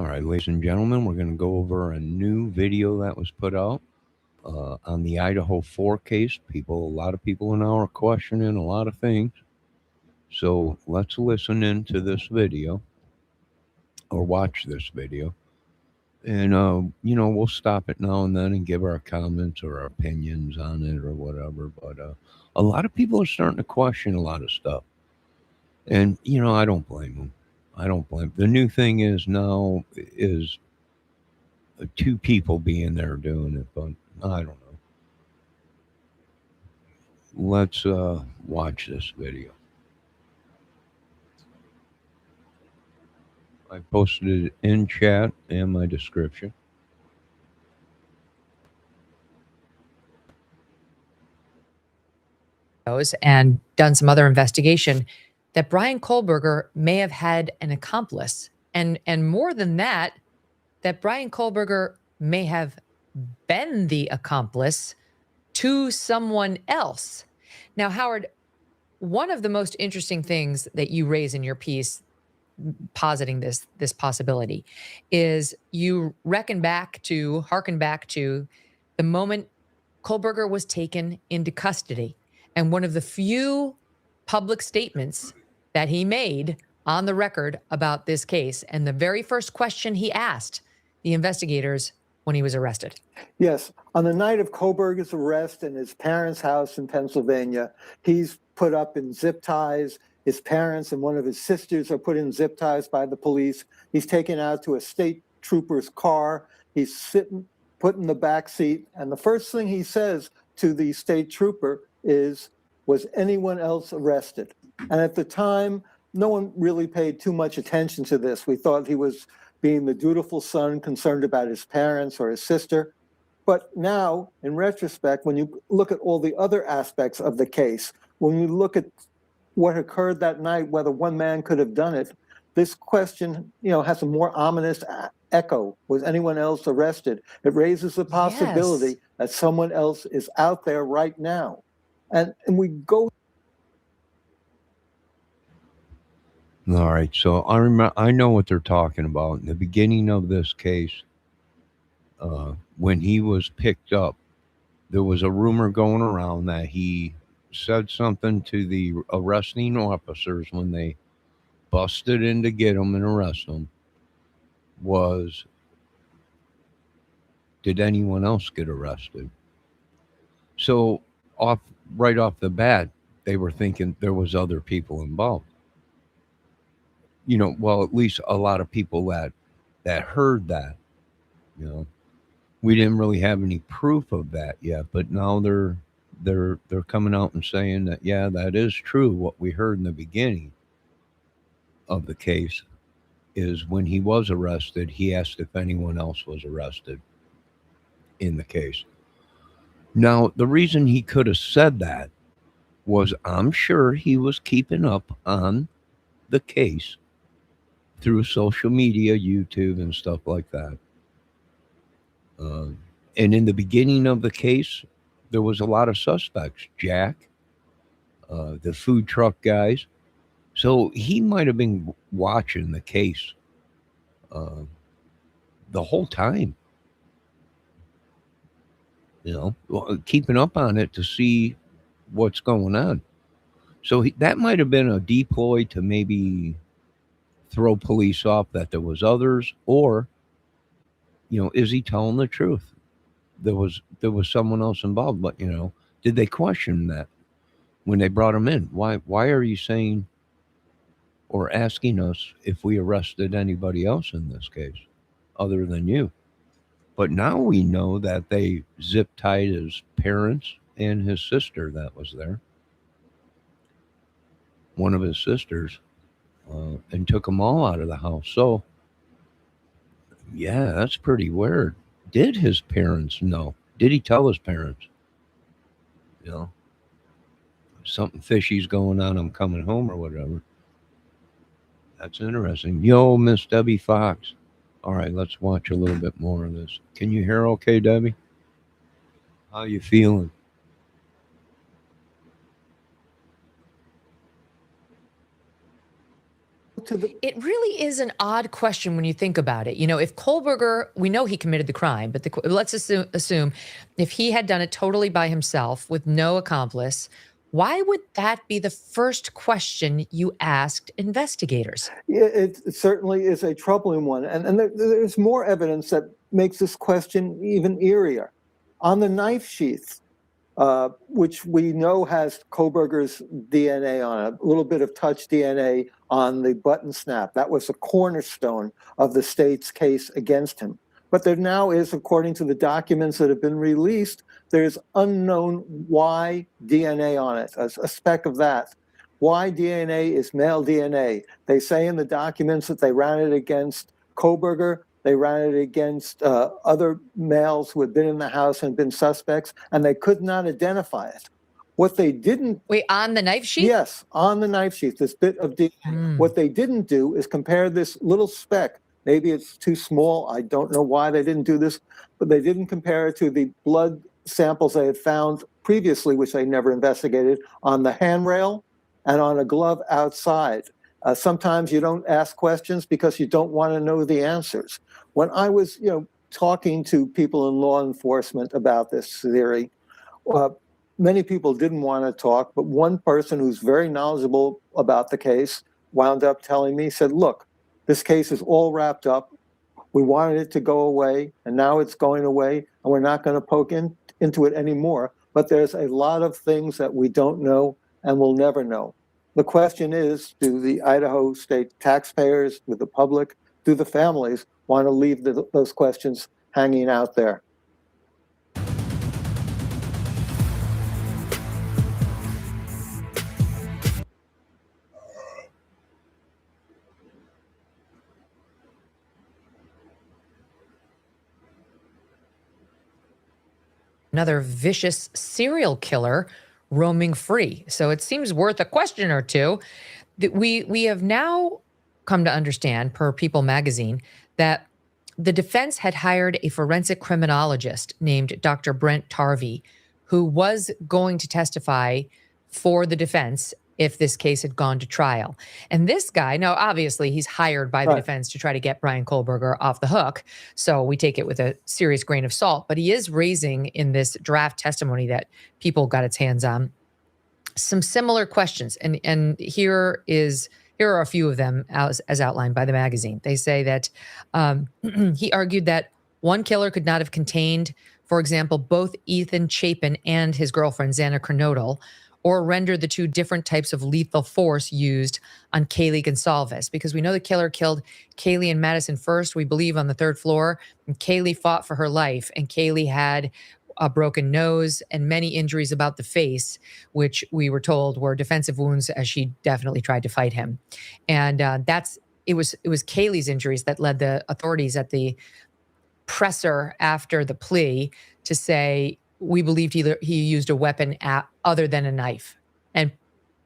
All right, ladies and gentlemen, we're going to go over a new video that was put out on the Idaho 4 case. A lot of people now are questioning a lot of things. So let's listen into this video or watch this video. And, we'll stop it now and then and give our comments or our opinions on it or whatever. But a lot of people are starting to question a lot of stuff. And, I don't blame them. I don't blame. The new thing is now is two people being there doing it, but I don't know. Let's watch this video. I posted it in chat and my description. And done some other investigation that Brian Kohlberger may have had an accomplice. And more than that, that Brian Kohlberger may have been the accomplice to someone else. Now, Howard, one of the most interesting things that you raise in your piece, positing this possibility, is you harken back to the moment Kohlberger was taken into custody. And one of the few public statements that he made on the record about this case, and the very first question he asked the investigators when he was arrested. Yes. On the night of Kohlberger's arrest in his parents' house in Pennsylvania, he's put up in zip ties. His parents and one of his sisters are put in zip ties by the police. He's taken out to a state trooper's car. He's put in the back seat. And the first thing he says to the state trooper is, "Was anyone else arrested?" And at the time, no one really paid too much attention to this. We thought he was being the dutiful son concerned about his parents or his sister. But now, in retrospect, when you look at all the other aspects of the case, when you look at what occurred that night, whether one man could have done it, this question, has a more ominous echo. Was anyone else arrested? It raises the possibility that someone else is out there right now. And we go. All right, so I know what they're talking about. In the beginning of this case, when he was picked up, there was a rumor going around that he said something to the arresting officers when they busted in to get him and arrest him. Was, did anyone else get arrested? So right off the bat, they were thinking there was other people involved. Well, at least a lot of people that heard that. We didn't really have any proof of that yet, but now they're coming out and saying that that is true. What we heard in the beginning of the case is when he was arrested, he asked if anyone else was arrested in the case. Now, the reason he could have said that was, I'm sure he was keeping up on the case through social media, YouTube, and stuff like that. And in the beginning of the case, there was a lot of suspects. Jack, the food truck guys. So he might have been watching the case the whole time. Keeping up on it to see what's going on. So that might have been a deploy to maybe throw police off that there was others, or is he telling the truth? There was someone else involved, but did they question that when they brought him in? Why are you saying or asking us if we arrested anybody else in this case other than you? But now we know that they zip tied his parents and his sister that was there, one of his sisters, and took them all out of the house. So, that's pretty weird. Did his parents know? Did he tell his parents? Something fishy's going on. I'm coming home or whatever. That's interesting. Yo, Miss Debbie Fox. All right, let's watch a little bit more of this. Can you hear okay, Debbie? How you feeling? It really is an odd question when you think about it. You know, if Kohlberger, we know he committed the crime, but let's assume if he had done it totally by himself with no accomplice, why would that be the first question you asked investigators? It certainly is a troubling one. And there's more evidence that makes this question even eerier. On the knife sheath, which we know has Kohlberger's DNA on it, a little bit of touch DNA on the button snap. That was a cornerstone of the state's case against him. But there now is, according to the documents that have been released, there's unknown Y DNA on it, a speck of that. Y DNA is male DNA. They say in the documents that they ran it against Kohlberger. They ran it against other males who had been in the house and been suspects, and they could not identify it. What they didn't... Wait, on the knife sheath? Yes, on the knife sheath, this bit of DNA. What they didn't do is compare this little speck. Maybe it's too small. I don't know why they didn't do this, but they didn't compare it to the blood samples they had found previously, which they never investigated, on the handrail and on a glove outside. Sometimes you don't ask questions because you don't want to know the answers. When I was, talking to people in law enforcement about this theory, many people didn't want to talk, but one person who's very knowledgeable about the case wound up telling me, said, look, this case is all wrapped up. We wanted it to go away, and now it's going away, and we're not going to poke into it anymore. But there's a lot of things that we don't know and will never know. The question is, do the Idaho state taxpayers, do the public, do the families want to leave those questions hanging out there? Another vicious serial killer roaming free. So it seems worth a question or two. That we have now come to understand, per People magazine, that the defense had hired a forensic criminologist named Dr. Brent Tarvey, who was going to testify for the defense if this case had gone to trial. And this guy, now obviously he's hired by the defense to try to get Bryan Kohberger off the hook. So we take it with a serious grain of salt, but he is raising in this draft testimony that People got its hands on some similar questions. And here are a few of them as outlined by the magazine. They say that he argued that one killer could not have contained, for example, both Ethan Chapin and his girlfriend, Xana Kernodle, or render the two different types of lethal force used on Kaylee Gonsalves, because we know the killer killed Kaylee and Madison first, we believe, on the third floor, and Kaylee fought for her life, and Kaylee had a broken nose and many injuries about the face, which we were told were defensive wounds, as she definitely tried to fight him. And it was Kaylee's injuries that led the authorities at the presser after the plea to say, we believed he used a weapon other than a knife. And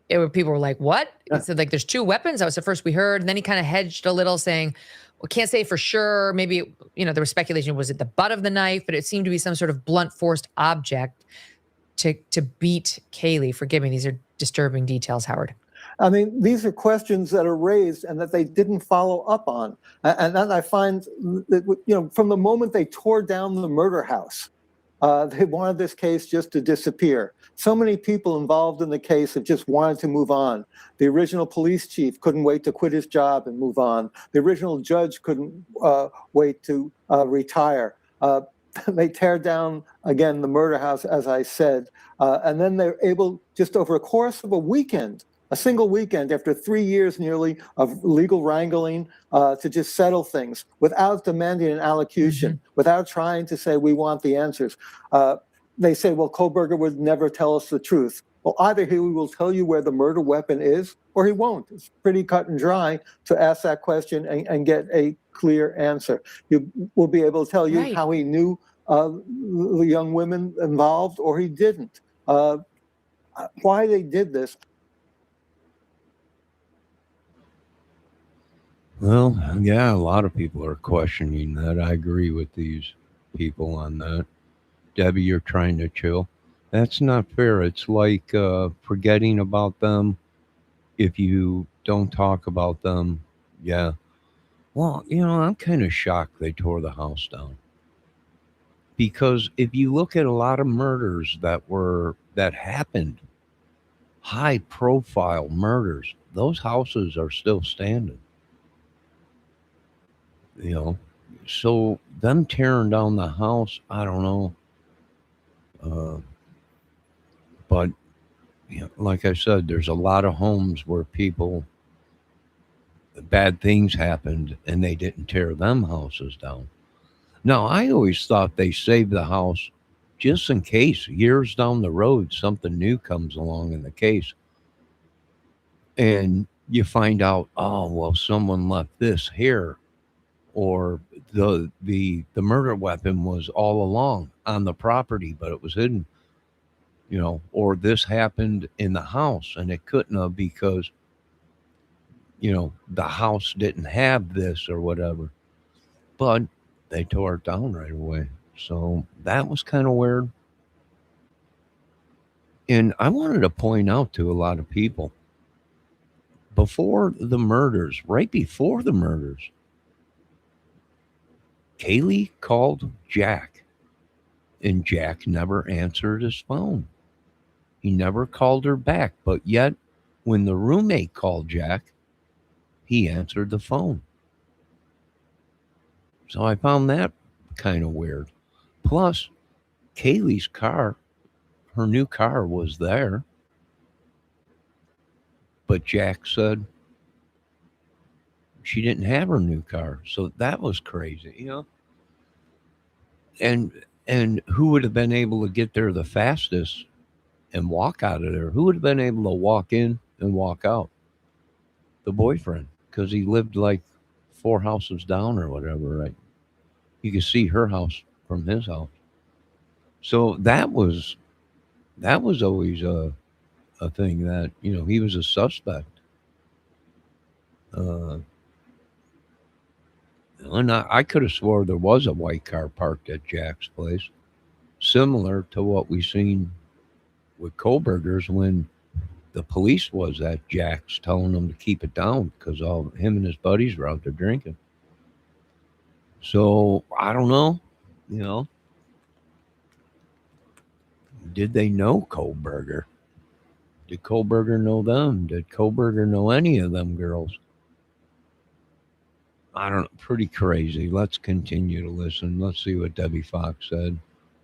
people were like, what? He said, like, there's two weapons. That was the first we heard. And then he kind of hedged a little, saying, we can't say for sure. Maybe, there was speculation. Was it the butt of the knife? But it seemed to be some sort of blunt forced object to beat Kaylee. Forgive me. These are disturbing details, Howard. I mean, these are questions that are raised and that they didn't follow up on. And then I find that, from the moment they tore down the murder house, they wanted this case just to disappear. So many people involved in the case have just wanted to move on. The original police chief couldn't wait to quit his job and move on. The original judge couldn't wait to retire. They tear down, again, the murder house, as I said, and then they're able, just over a course of a single weekend, after 3 years nearly of legal wrangling, to just settle things without demanding an allocution, without trying to say, we want the answers. They say, well, Kohberger would never tell us the truth. Well, either he will tell you where the murder weapon is, or he won't. It's pretty cut and dry to ask that question and get a clear answer. He will be able to tell you how he knew the young women involved, or he didn't. Why they did this. Well, yeah, a lot of people are questioning that. I agree with these people on that. Debbie, you're trying to chill. That's not fair. It's like forgetting about them if you don't talk about them. Yeah. Well, I'm kind of shocked they tore the house down. Because if you look at a lot of murders that happened, high profile murders, those houses are still standing. You know, so them tearing down the house, I don't know. Uh, but like I said, there's a lot of homes where bad things happened and they didn't tear them houses down. Now, I always thought they saved the house just in case years down the road something new comes along in the case and you find out, oh, well, someone left this here, or the murder weapon was all along on the property but it was hidden, or this happened in the house and it couldn't have because the house didn't have this or whatever, but they tore it down right away. So that was kind of weird. And I wanted to point out to a lot of people, right before the murders, Kaylee called Jack, and Jack never answered his phone. He never called her back, but yet when the roommate called Jack, he answered the phone. So I found that kind of weird. Plus, Kaylee's car, her new car was there, but Jack said she didn't have her new car. So that was crazy. And who would have been able to get there the fastest and walk out of there? Who would have been able to walk in and walk out? The boyfriend, because he lived like 4 houses down or whatever, right? You could see her house from his house. So that was always a thing that he was a suspect. Uh, and I could have swore there was a white car parked at Jack's place, similar to what we seen with Kohlberger's when the police was at Jack's telling them to keep it down because all him and his buddies were out there drinking. So I don't know, you know, did they know Kohlberger? Did Kohlberger know them? Did Kohlberger know any of them girls? I don't know. Pretty crazy. Let's continue to listen. Let's see what Debbie Fox said.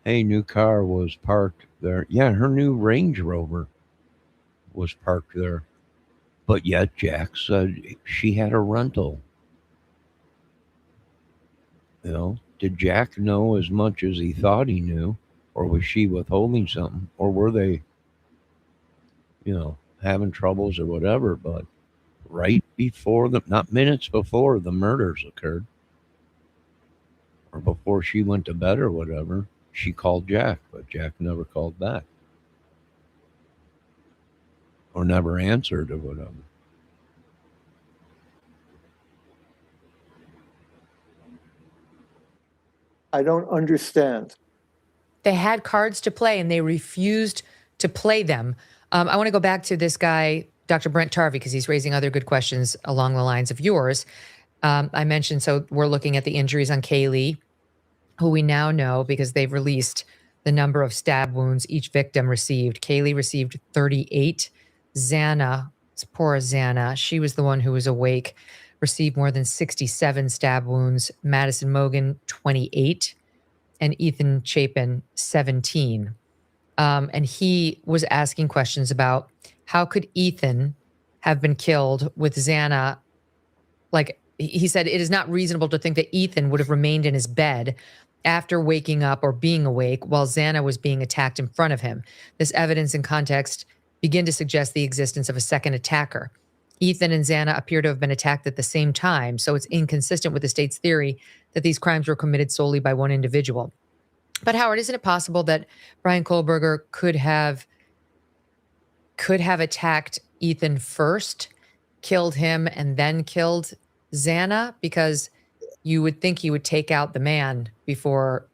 Hey, new car was parked there. Yeah, her new Range Rover was parked there. But yet Jack said she had a rental. Did Jack know as much as he thought he knew? Or was she withholding something? Or were they, having troubles or whatever? But right before not minutes before the murders occurred, or before she went to bed or whatever, she called Jack, but Jack never called back or never answered or whatever. I don't understand. They had cards to play and they refused to play them. I want to go back to this guy, Dr. Brent Tarvey, because he's raising other good questions along the lines of yours. I mentioned, so we're looking at the injuries on Kaylee, who we now know because they've released the number of stab wounds each victim received. Kaylee received 38. Xana, poor Xana, she was the one who was awake, received more than 67 stab wounds. Madison Mogan, 28. And Ethan Chapin, 17. And he was asking questions about how could Ethan have been killed with Xana. Like he said, it is not reasonable to think that Ethan would have remained in his bed after waking up or being awake while Xana was being attacked in front of him. This evidence and context begin to suggest the existence of a second attacker. Ethan and Xana appear to have been attacked at the same time, so it's inconsistent with the state's theory that these crimes were committed solely by one individual. But Howard, isn't it possible that Brian Kohlberger could have attacked Ethan first, killed him, and then killed Xana? Because you would think he would take out the man before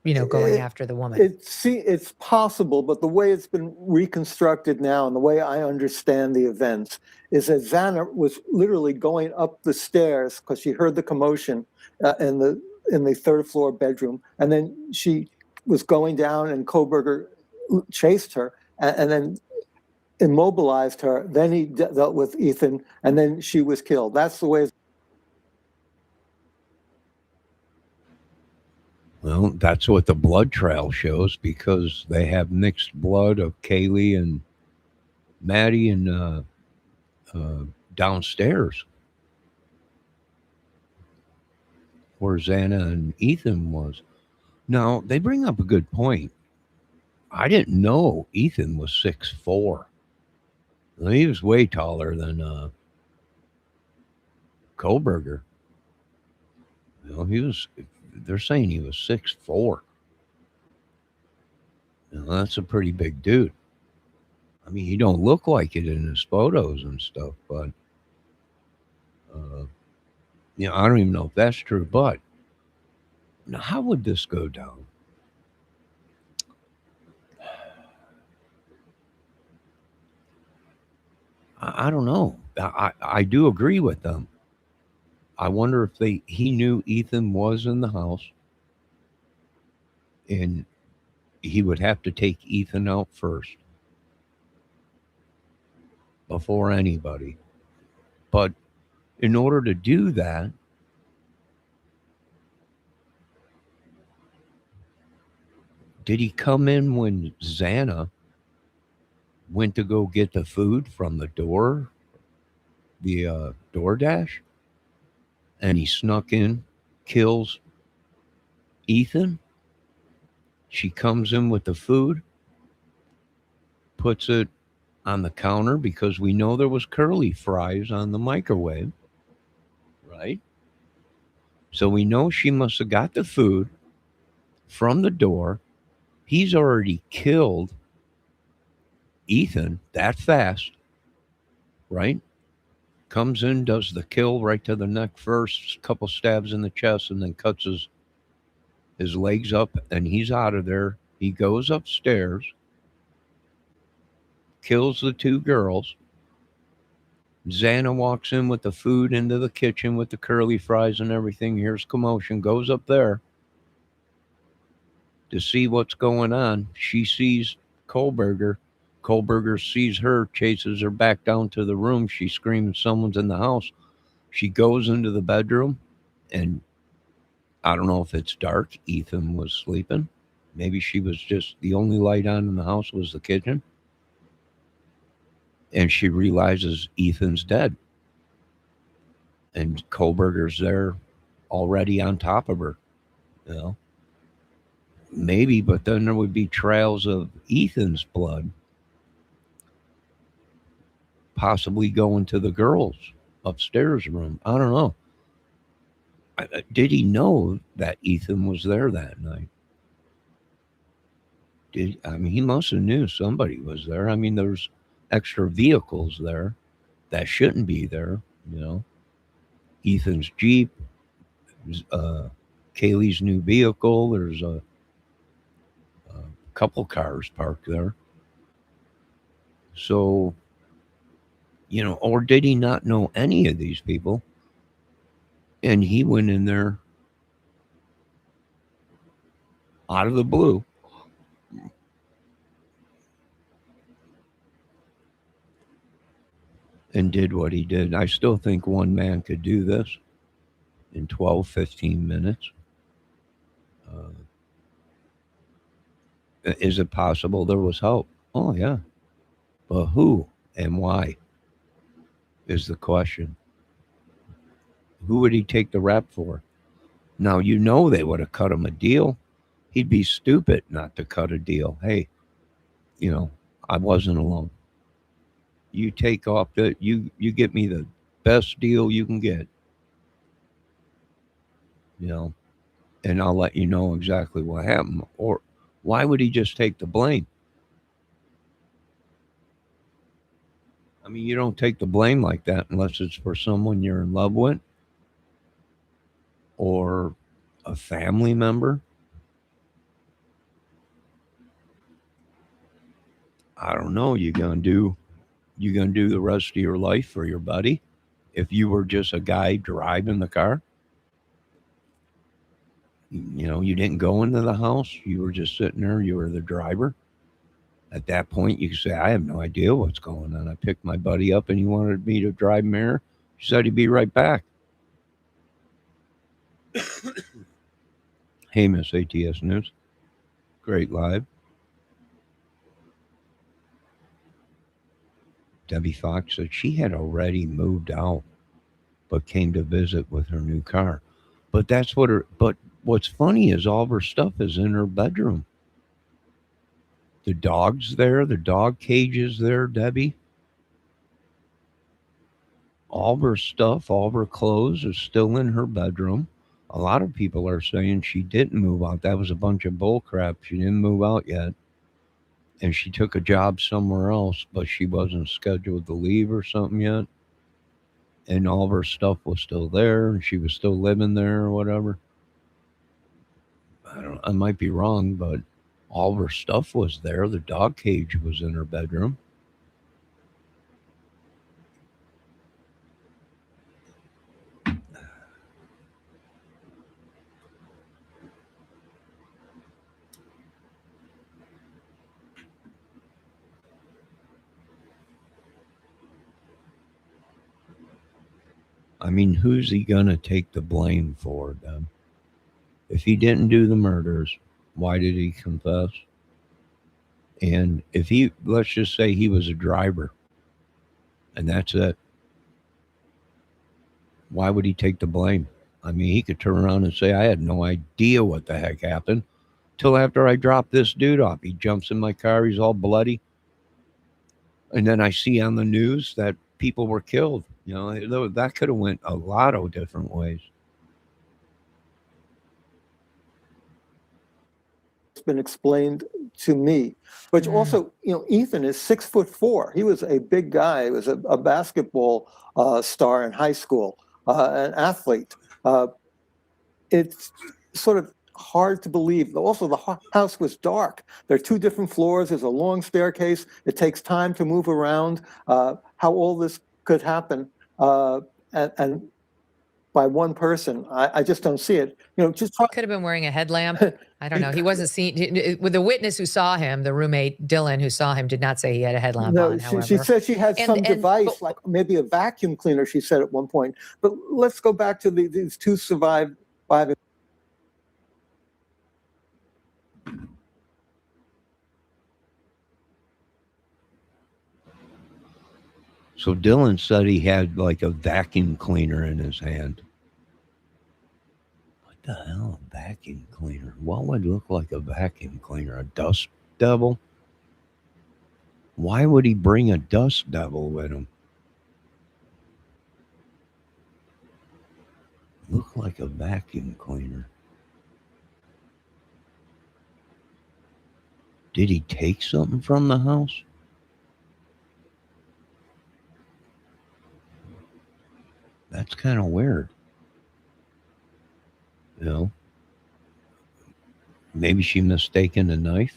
going after the woman. It's possible, but the way it's been reconstructed now and the way I understand the events is that Xana was literally going up the stairs because she heard the commotion in the third floor bedroom, and then she was going down, and Kohlberger chased her and then immobilized her. Then he dealt with Ethan, and then she was killed. That's the way. Well, that's what the blood trail shows, because they have mixed blood of Kaylee and Maddie and downstairs where Xana and Ethan was. Now, they bring up a good point. I didn't know Ethan was 6'4". He was way taller than Kohlberger. They're saying he was 6'4". That's a pretty big dude. I mean, he don't look like it in his photos and stuff, but I don't even know if that's true. But now, how would this go down? I don't know. I do agree with them. I wonder if he knew Ethan was in the house, and he would have to take Ethan out first before anybody. But in order to do that, did he come in when Xana went to go get the food from the DoorDash, and he snuck in, kills Ethan? She comes in with the food, puts it on the counter, because we know there was curly fries on the microwave, right? So we know she must have got the food from the door. He's already killed Ethan that fast, right? Comes in, does the kill right to the neck first, couple stabs in the chest, and then cuts his legs up, and he's out of there. He goes upstairs, kills the two girls. Xana walks in with the food into the kitchen with the curly fries and everything. Here's commotion, goes up there to see what's going on. She sees Kohlberger. Kohlberger sees her, chases her back down to the room. She screams, someone's in the house. She goes into the bedroom, and I don't know if it's dark. Ethan was sleeping. Maybe she was just, the only light on in the house was the kitchen. And she realizes Ethan's dead. And Kohlberger's there already on top of her. Maybe, but then there would be trails of Ethan's blood possibly going to the girls' upstairs room. I don't know. Did he know that Ethan was there that night? He must have knew somebody was there. I mean, there's extra vehicles there that shouldn't be there. Ethan's Jeep, Kaylee's new vehicle. There's a couple cars parked there. So, or did he not know any of these people? And he went in there out of the blue and did what he did. I still think one man could do this in 12, 15 minutes. Is it possible there was help? Oh, yeah. But who and why is the question. Who would he take the rap for? Now, they would have cut him a deal. He'd be stupid not to cut a deal. Hey, I wasn't alone. You take off you get me the best deal you can get. And I'll let you know exactly what happened. Or why would he just take the blame? I mean, you don't take the blame like that unless it's for someone you're in love with or a family member. I don't know. You gonna do the rest of your life for your buddy? If you were just a guy driving the car, you know, you didn't go into the house. You were just sitting there. You were the driver. At that point, you could say, I have no idea what's going on. I picked my buddy up and he wanted me to drive him there. He said he'd be right back. Hey, Miss ATS News. Great live. Debbie Fox said she had already moved out, but came to visit with her new car. But what's funny is all of her stuff is in her bedroom. The dog's there, the dog cage is there, Debbie. All of her stuff, all of her clothes is still in her bedroom. A lot of people are saying she didn't move out. That was a bunch of bull crap. She didn't move out yet. And she took a job somewhere else, but she wasn't scheduled to leave or something yet. And all of her stuff was still there and she was still living there or whatever. I might be wrong, but all of her stuff was there. The dog cage was in her bedroom. I mean, who's he going to take the blame for them? If he didn't do the murders, why did he confess? And if he, let's just say he was a driver and that's it, why would he take the blame? I mean, he could turn around and say, I had no idea what the heck happened till after I dropped this dude off. He jumps in my car, he's all bloody. And then I see on the news that people were killed. You know, that could have went a lot of different ways. It's been explained to me. But also, you know, Ethan is 6'4". He was a big guy. He was a basketball star in high school, an athlete. It's sort of hard to believe. Also, the house was dark. There are two different floors. There's a long staircase. It takes time to move around. How all this could happen, and by one person, I just don't see it. You know, just could have been wearing a headlamp. I don't know. He wasn't seen. With the witness who saw him, the roommate Dylan who saw him, did not say he had a headlamp on. However, she said she had some device, like maybe a vacuum cleaner. She said at one point. But let's go back to these two surviving. So Dylan said he had like a vacuum cleaner in his hand. What the hell, a vacuum cleaner? What would look like a vacuum cleaner? A dust devil? Why would he bring a dust devil with him? Look like a vacuum cleaner. Did he take something from the house? That's kind of weird. You know, maybe she mistaken a knife.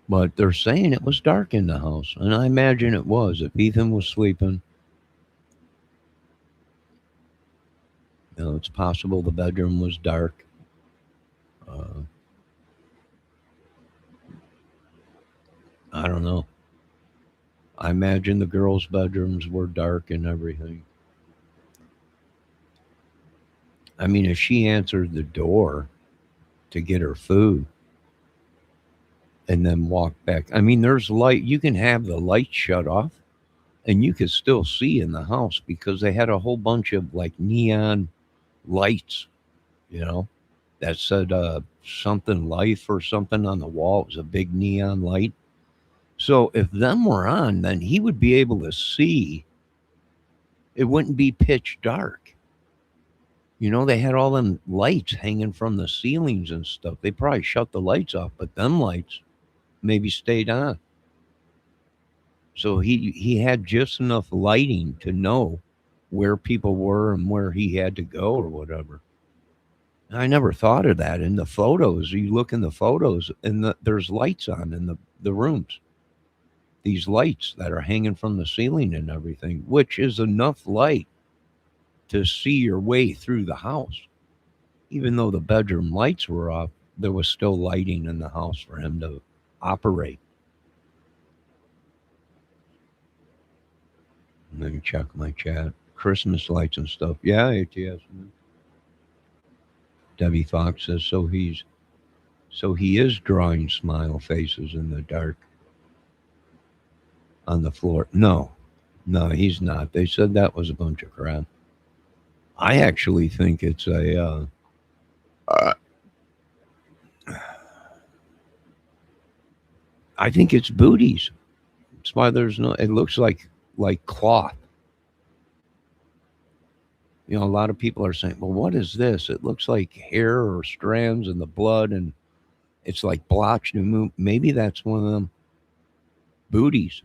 But they're saying it was dark in the house, and I imagine it was. If Ethan was sleeping, you know, it's possible the bedroom was dark. I don't know. I imagine the girls' bedrooms were dark and everything. I mean, if she answered the door to get her food and then walked back, I mean, there's light. You can have the light shut off and you could still see in the house because they had a whole bunch of like neon lights, you know, that said something life or something on the wall. It was a big neon light. So if them were on, then he would be able to see. It wouldn't be pitch dark. You know, they had all them lights hanging from the ceilings and stuff. They probably shut the lights off, but them lights maybe stayed on. So he had just enough lighting to know where people were and where he had to go or whatever. I never thought of that in the photos. You look in the photos and there's lights on in the rooms. these lights that are hanging from the ceiling and everything, which is enough light to see your way through the house. Even though the bedroom lights were off, there was still lighting in the house for him to operate. Let me check my chat. Christmas lights and stuff. Yeah, ATS. Debbie Fox says so. He is drawing smile faces in the dark on the floor. No, he's not. They said that was a bunch of crap. I actually think it's a. I think it's booties. That's why there's no. It looks like cloth. You know, a lot of people are saying, "Well, what is this?" It looks like hair or strands in the blood, and it's like blotched. And maybe that's one of them booties.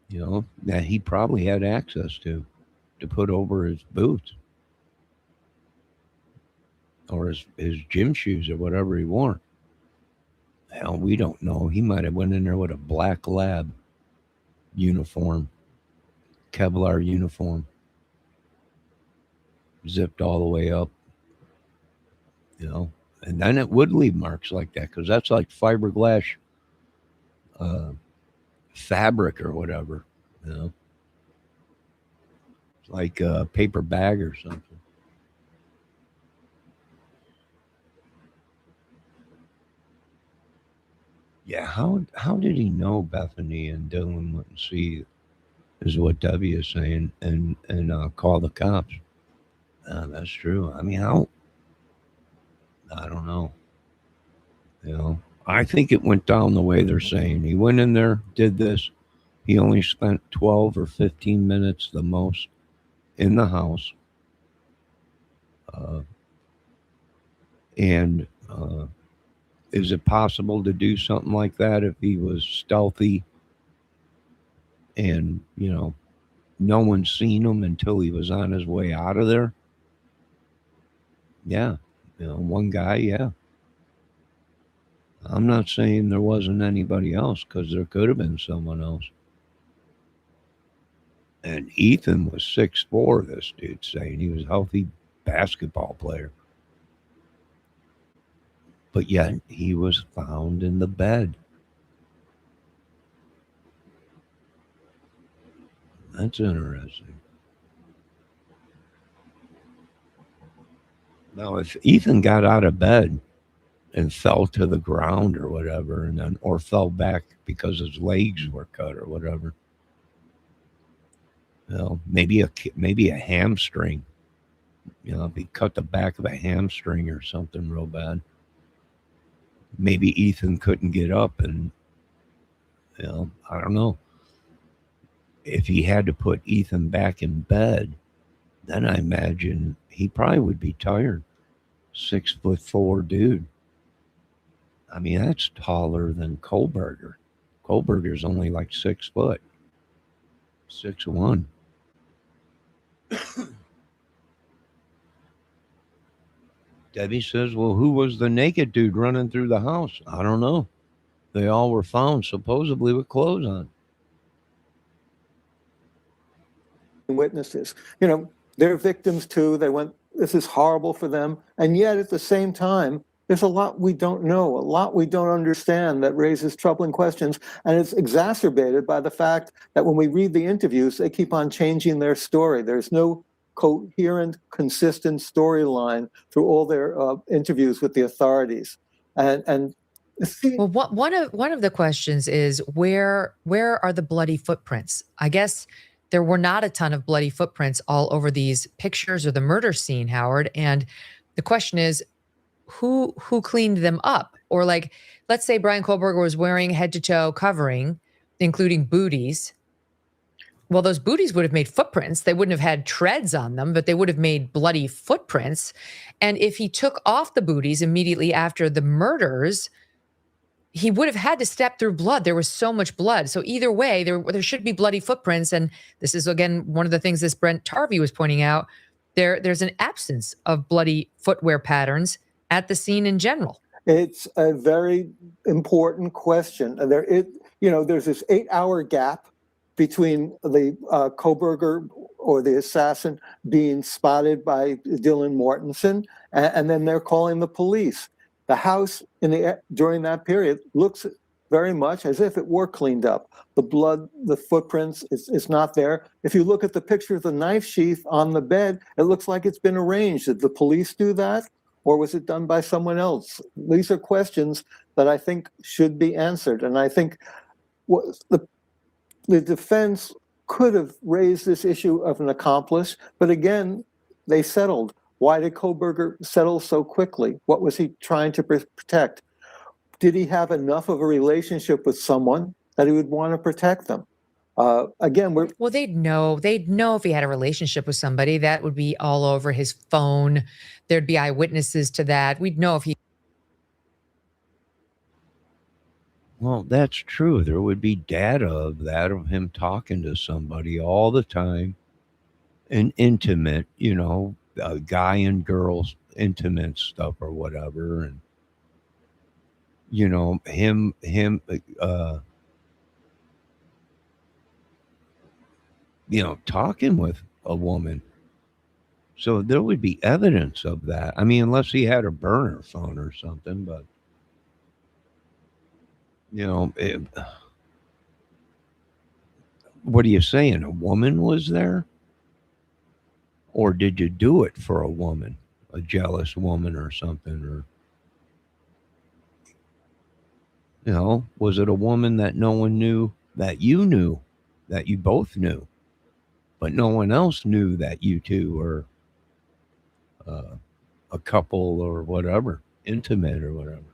You know, that he probably had access to put over his boots or his gym shoes or whatever he wore. Hell, we don't know. He might have went in there with a black lab uniform, Kevlar uniform, zipped all the way up. You know, and then it would leave marks like that because that's like fiberglass fabric or whatever. You know, it's like a paper bag or something. Yeah, how did he know Bethany and Dylan wouldn't see? Is what Debbie is saying, and call the cops. That's true. I mean, how? I don't know. You know, I think it went down the way they're saying. He went in there, did this. He only spent 12 or 15 minutes the most in the house, and is it possible to do something like that if he was stealthy and, you know, no one's seen him until he was on his way out of there? Yeah. You know, one guy, yeah. I'm not saying there wasn't anybody else because there could have been someone else. And Ethan was 6'4", this dude's saying. He was a healthy basketball player. But yet he was found in the bed. That's interesting. Now, if Ethan got out of bed and fell to the ground or whatever, and then or fell back because his legs were cut or whatever, you know, maybe a hamstring. You know, if he cut the back of a hamstring or something real bad, maybe Ethan couldn't get up, and you know, I don't know. If he had to put Ethan back in bed, then I imagine he probably would be tired. 6'4" dude. I mean, that's taller than Kohlberger. Kohlberger's only like 6 foot, 6'1". Debbie says, well, who was the naked dude running through the house? I don't know. They all were found supposedly with clothes on. Witnesses, you know, they're victims too. This is horrible for them. And yet at the same time, there's a lot we don't know, a lot we don't understand that raises troubling questions. And it's exacerbated by the fact that when we read the interviews, they keep on changing their story. There's no coherent, consistent storyline through all their interviews with the authorities. And well, one of the questions is where are the bloody footprints? I guess there were not a ton of bloody footprints all over these pictures or the murder scene, Howard. And the question is, who cleaned them up? Or like, let's say Brian Kohlberger was wearing head to toe covering, including booties. Well, those booties would have made footprints. They wouldn't have had treads on them, but they would have made bloody footprints. And if he took off the booties immediately after the murders, he would have had to step through blood. There was so much blood. So either way, there should be bloody footprints. And this is, again, one of the things this Brent Tarvey was pointing out. There's an absence of bloody footwear patterns at the scene in general. It's a very important question. There's this 8-hour gap between the Koberger or the assassin being spotted by Dylan Mortensen, and then they're calling the police. The house during that period looks very much as if it were cleaned up. The blood, the footprints, is not there. If you look at the picture of the knife sheath on the bed, it looks like it's been arranged. Did the police do that? Or was it done by someone else? These are questions that I think should be answered. And I think the defense could have raised this issue of an accomplice, but again, they settled. Why did Koberger settle so quickly? What was he trying to protect? Did he have enough of a relationship with someone that he would want to protect them? Again, well, they'd know if he had a relationship with somebody. That would be all over his phone. There'd be eyewitnesses to that. We'd know if he. Well, that's true. There would be data of that, of him talking to somebody all the time, and intimate, guy and girls intimate stuff or whatever, and him talking with a woman. So there would be evidence of that. I mean, unless he had a burner phone or something, but what are you saying? A woman was there? Or did you do it for a woman, a jealous woman or something? Or, was it a woman that no one knew, that you both knew, but no one else knew that you two were a couple or whatever, intimate or whatever?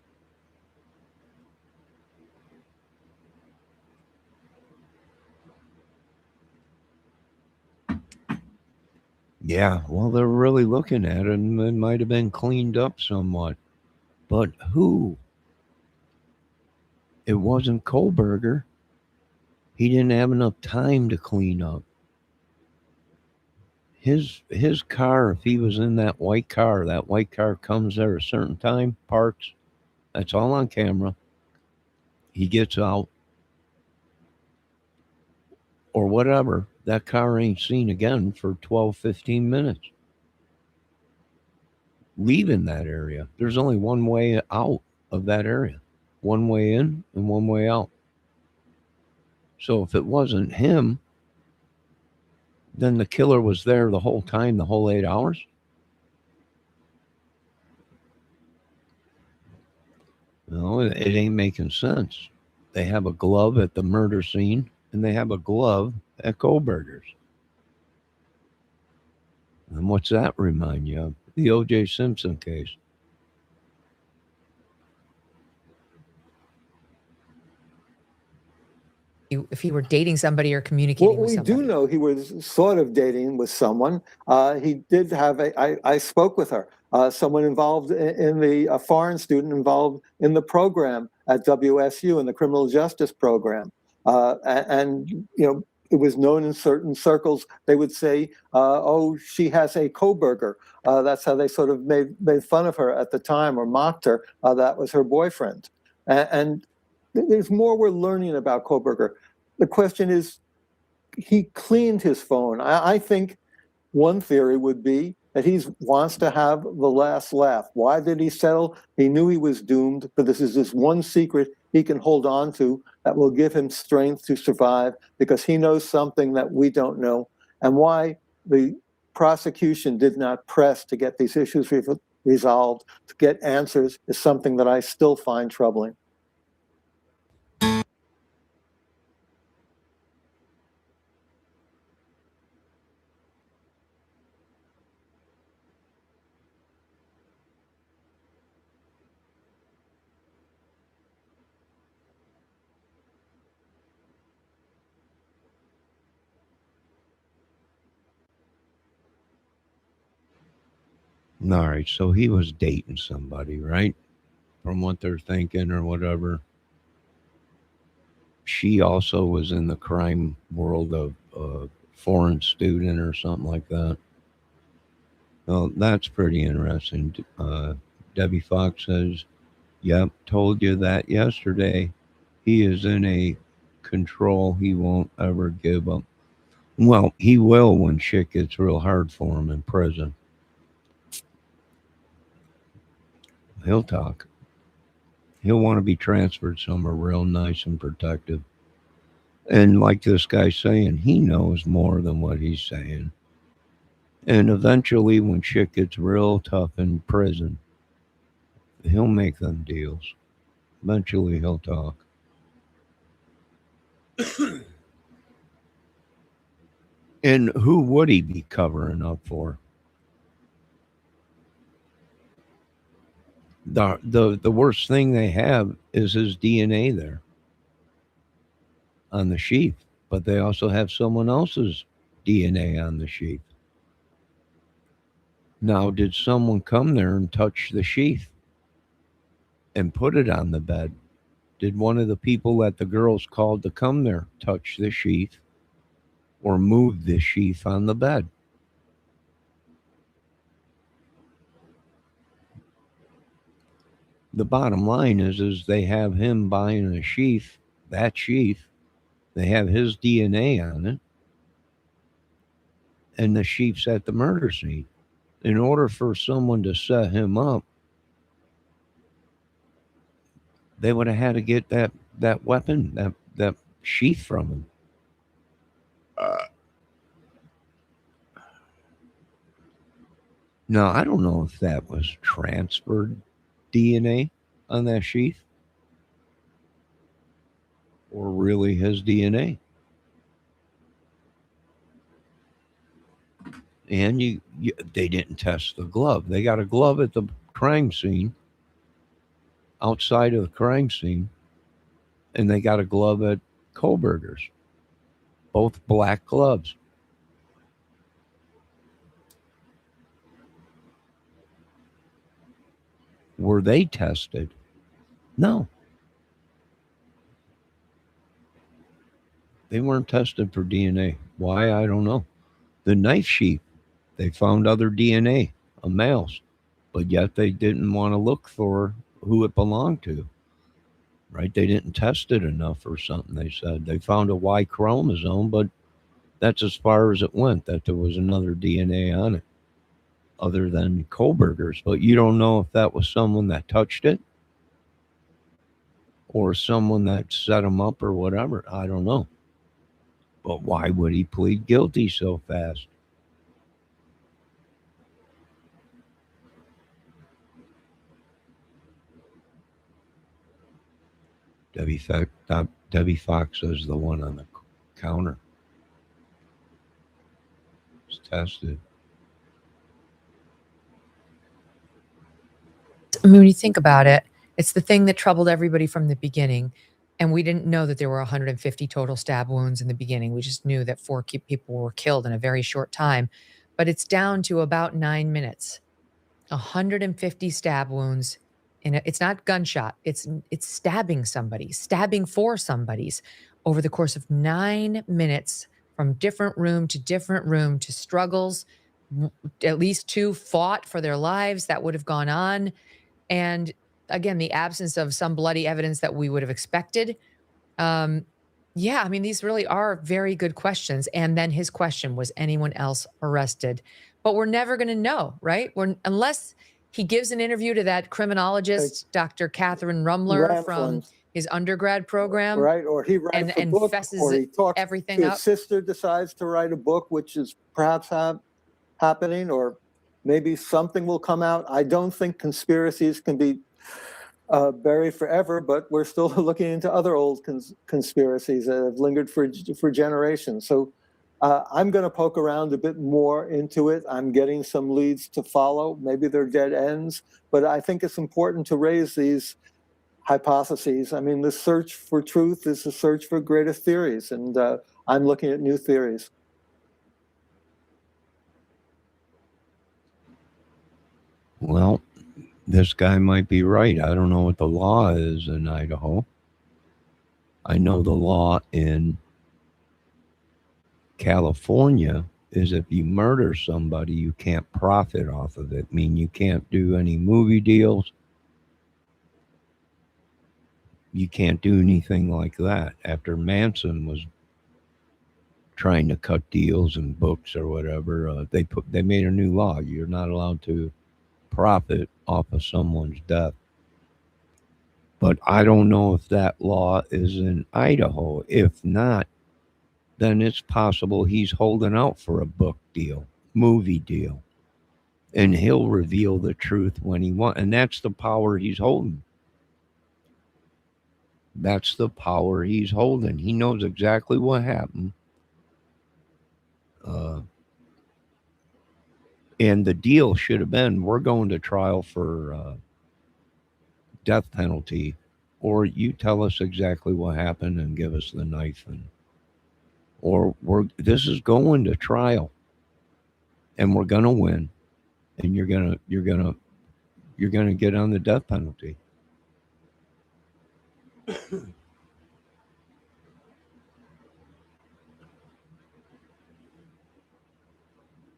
Yeah, well, they're really looking at it, and it might have been cleaned up somewhat. But who? It wasn't Koberger. He didn't have enough time to clean up. His car, if he was in that white car comes there a certain time, parks. That's all on camera. He gets out. Or whatever. That car ain't seen again for 12, 15 minutes. Leaving that area. There's only one way out of that area. One way in and one way out. So if it wasn't him, then the killer was there the whole time, the whole 8 hours? No, it ain't making sense. They have a glove at the murder scene, and they have a glove at Koberger's. And what's that remind you of? The O.J. Simpson case. If he were dating somebody or communicating with somebody. We do know he was sort of dating with someone. He did have I spoke with her, someone involved in a foreign student involved in the program at WSU, in the criminal justice program. And it was known in certain circles. They would say, oh, she has a Koberger. That's how they sort of made fun of her at the time, or mocked her. That was her boyfriend. And there's more we're learning about Koberger. The question is, he cleaned his phone. I think one theory would be that he wants to have the last laugh. Why did he settle? He knew he was doomed, but this is this one secret he can hold on to that will give him strength to survive, because he knows something that we don't know. And why the prosecution did not press to get these issues resolved, to get answers, is something that I still find troubling. All right, so he was dating somebody, right? From what they're thinking or whatever. She also was in the crime world of a foreign student or something like that. Well, that's pretty interesting. Debbie Fox says, Yep, told you that yesterday. He is in a control he won't ever give up. Well, he will when shit gets real hard for him in prison. He'll talk. He'll want to be transferred somewhere real nice and protective. And like this guy's saying, he knows more than what he's saying. And eventually, when shit gets real tough in prison, he'll make them deals. Eventually, he'll talk. And who would he be covering up for? The worst thing they have is his DNA there on the sheath, but they also have someone else's DNA on the sheath. Now, did someone come there and touch the sheath and put it on the bed? Did one of the people that the girls called to come there touch the sheath or move the sheath on the bed? The bottom line is they have him buying a sheath, that sheath, they have his DNA on it, and the sheath's at the murder scene. In order for someone to set him up, they would have had to get that weapon, that sheath from him. Now, I don't know if that was transferred DNA on that sheath or really his DNA. And they didn't test the glove. They got a glove at the crime scene, outside of the crime scene, and they got a glove at Kohlberger's. Both black gloves. Were they tested? No. They weren't tested for DNA. Why? I don't know. The knife sheath, they found other DNA of males, but yet they didn't want to look for who it belonged to. Right? They didn't test it enough or something. They said they found a Y chromosome, but that's as far as it went. That there was another DNA on it, other than Kohlberger's. But you don't know if that was someone that touched it or someone that set him up or whatever. I don't know. But why would he plead guilty so fast? Debbie Fox is the one on the counter. It's tested. I mean, when you think about it, it's the thing that troubled everybody from the beginning. And we didn't know that there were 150 total stab wounds in the beginning. We just knew that 4 people were killed in a very short time. But it's down to about 9 minutes. 150 stab wounds. It's not gunshot. It's stabbing somebody, stabbing for somebody's over the course of 9 minutes from different room to struggles. At least 2 fought for their lives. That would have gone on. And again, the absence of some bloody evidence that we would have expected. Yeah, I mean, these really are very good questions. And then his question, was anyone else arrested? But we're never going to know, right? Unless he gives an interview to that criminologist, Dr. Catherine Rumler from his undergrad program. Right, or he writes a book, or he talks everything to up. his sister decides to write a book, which is perhaps happening, or maybe something will come out. I don't think conspiracies can be buried forever, but we're still looking into other old conspiracies that have lingered for generations. So I'm going to poke around a bit more into it. I'm getting some leads to follow. Maybe they're dead ends, but I think it's important to raise these hypotheses. I mean, the search for truth is a search for greater theories, and I'm looking at new theories. Well, this guy might be right. I don't know what the law is in Idaho. I know the law in California is if you murder somebody, you can't profit off of it. I mean, you can't do any movie deals. You can't do anything like that. After Manson was trying to cut deals and books or whatever, they made a new law. You're not allowed to profit off of someone's death. But I don't know if that law is in Idaho. If not, then it's possible he's holding out for a book deal, movie deal, and he'll reveal the truth when he wants. And that's the power he's holding. That's the power he's holding. He knows exactly what happened. Uh, and the deal should have been, we're going to trial for death penalty, or you tell us exactly what happened and give us the knife, and or this is going to trial, and we're gonna win, and you're gonna get on the death penalty.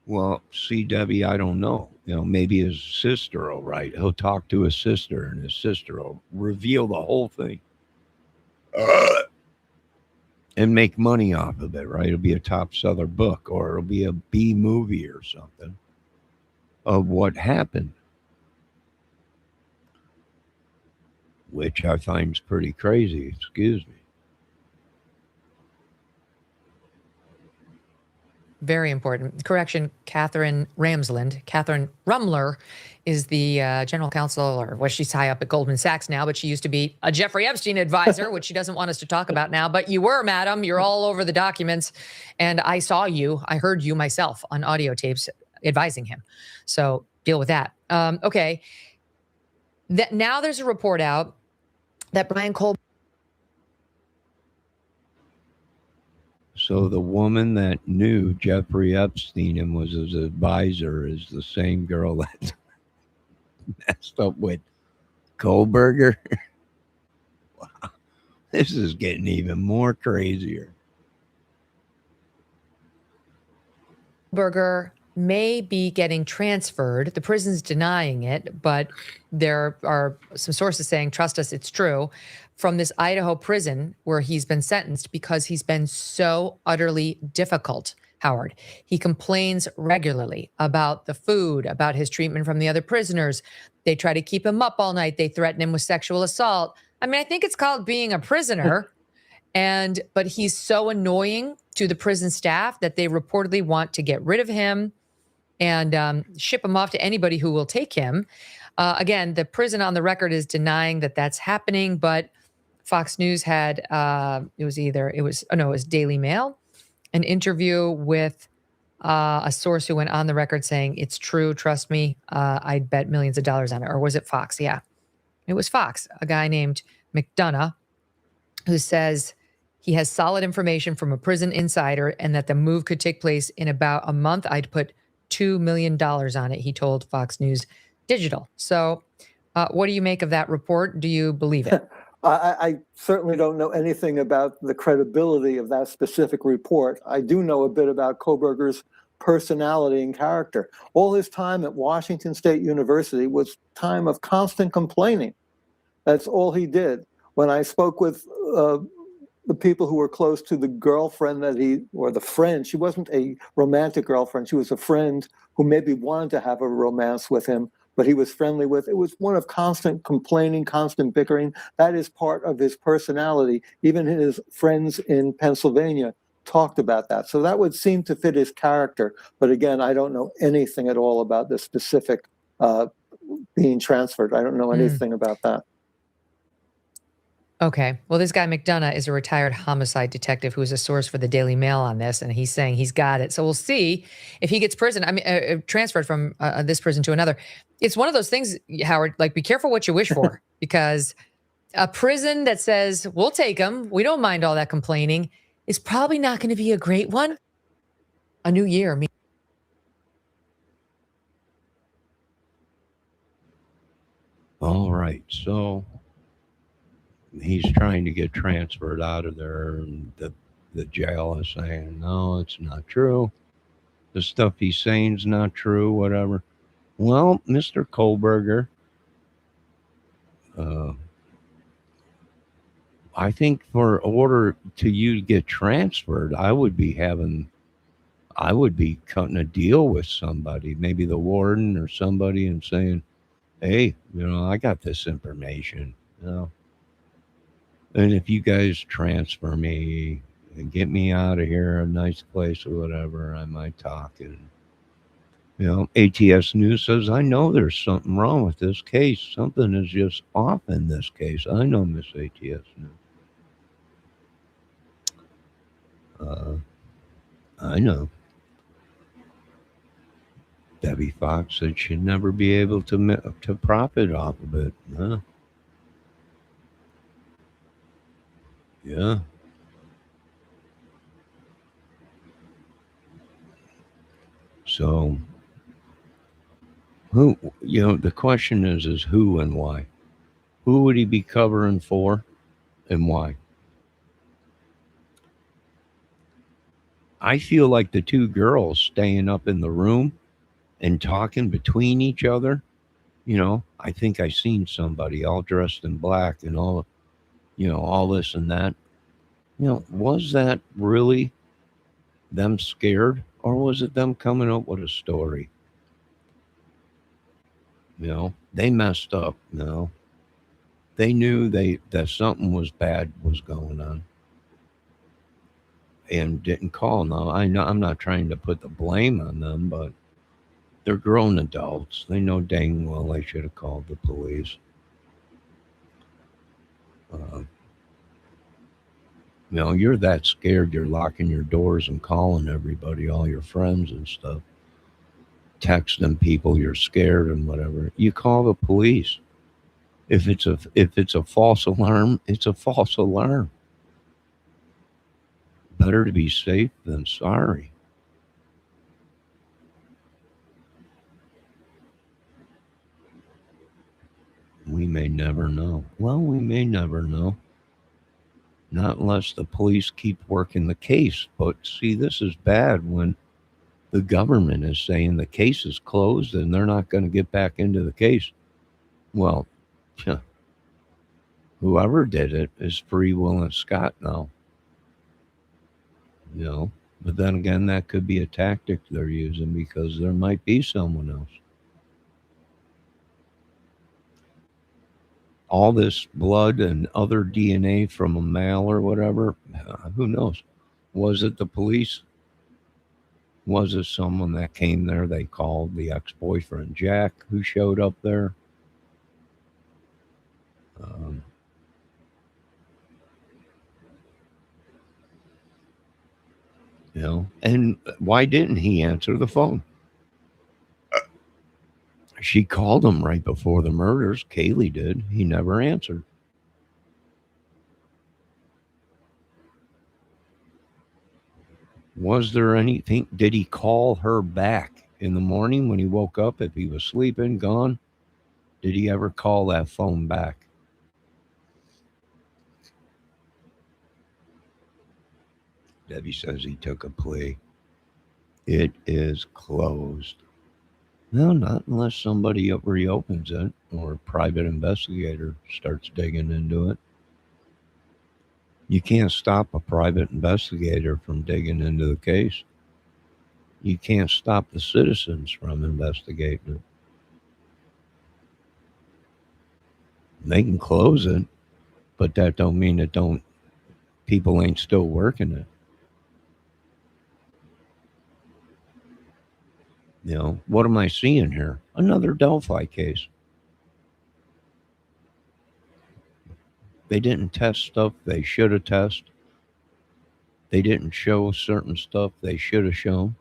Well, see, Debbie, I don't know. Maybe his sister will write. He'll talk to his sister, and his sister will reveal the whole thing and make money off of it, right? It'll be a top seller book, or it'll be a B movie or something of what happened, which I find is pretty crazy. Excuse me. Very important. Correction, Catherine Ramsland. Catherine Rumler is the general counsel, or was she's high up at Goldman Sachs now, but she used to be a Jeffrey Epstein advisor, which she doesn't want us to talk about now. But you were, madam. You're all over the documents. And I saw you. I heard you myself on audio tapes advising him. So deal with that. Okay. Now there's a report out that Brian Cole. So the woman that knew Jeffrey Epstein and was his advisor is the same girl that messed up with Kohlberger. Wow. This is getting even more crazier. Kohlberger may be getting transferred. The prison's denying it, but there are some sources saying, trust us, it's true, from this Idaho prison where he's been sentenced because he's been so utterly difficult, Howard. He complains regularly about the food, about his treatment from the other prisoners. They try to keep him up all night. They threaten him with sexual assault. I mean, I think it's called being a prisoner. But he's so annoying to the prison staff that they reportedly want to get rid of him and ship him off to anybody who will take him. Again, the prison on the record is denying that that's happening, but Fox News had, it was Daily Mail, an interview with a source who went on the record saying, it's true, trust me, I'd bet millions of dollars on it. Or was it Fox? Yeah, it was Fox, a guy named McDonough, who says he has solid information from a prison insider and that the move could take place in about a month. I'd put $2 million on it, he told Fox News Digital. So what do you make of that report? Do you believe it? I certainly don't know anything about the credibility of that specific report. I do know a bit about Kohlberger's personality and character. All his time at Washington State University was time of constant complaining. That's all he did. When I spoke with the people who were close to the girlfriend or the friend, she wasn't a romantic girlfriend, she was a friend who maybe wanted to have a romance with him, but he was friendly with. It was one of constant complaining, constant bickering. That is part of his personality. Even his friends in Pennsylvania talked about that. So that would seem to fit his character. But again, I don't know anything at all about the specific being transferred. I don't know anything about that. Okay. Well, this guy McDonough is a retired homicide detective who is a source for the Daily Mail on this, and he's saying he's got it. So we'll see if he gets transferred from this prison to another. It's one of those things, Howard, like be careful what you wish for, because a prison that says, we'll take him, we don't mind all that complaining, is probably not going to be a great one. A new year. All right. So he's trying to get transferred out of there, and the jail is saying, no, it's not true. The stuff he's saying is not true, whatever. Well, Mr. Kohlberger, I think for order to you to get transferred, I would be cutting a deal with somebody, maybe the warden or somebody, and saying, "Hey, I got this information, you know, and if you guys transfer me and get me out of here, a nice place or whatever, I might talk." And ATS News says, "I know there's something wrong with this case. Something is just off in this case. I know, Miss ATS News. Uh, I know." Debbie Fox said she'd never be able to profit off of it. Huh? Yeah. So who? The question is who and why? Who would he be covering for, and why? I feel like the two girls staying up in the room and talking between each other. I think I seen somebody all dressed in black and all this and that. Was that really them scared, or was it them coming up with a story? They messed up. They knew that something was bad was going on and didn't call. Now I know I'm not trying to put the blame on them, but they're grown adults. They know dang well they should have called the police. Uh, you're that scared, you're locking your doors and calling everybody, all your friends and stuff, texting people you're scared and whatever. You call the police. If it's a false alarm, it's a false alarm. Better to be safe than sorry. We may never know. Well, we may never know. Not unless the police keep working the case. But see, this is bad when the government is saying the case is closed and they're not going to get back into the case. Well, whoever did it is free, will, and Scott now. You know, but then again, that could be a tactic they're using because there might be someone else. All this blood and other DNA from a male or whatever, who knows? Was it the police? Was it someone that came there? They called the ex boyfriend Jack who showed up there. Um, and why didn't he answer the phone? She called him right before the murders. Kaylee did. He never answered. Was there anything? Did he call her back in the morning when he woke up? If he was sleeping, gone, did he ever call that phone back? Debbie says he took a plea. It is closed. No, not unless somebody reopens it or a private investigator starts digging into it. You can't stop a private investigator from digging into the case. You can't stop the citizens from investigating it. They can close it, but that don't mean it don't. People ain't still working it. What am I seeing here? Another Delphi case. They didn't test stuff they should have tested. They didn't show certain stuff they should have shown.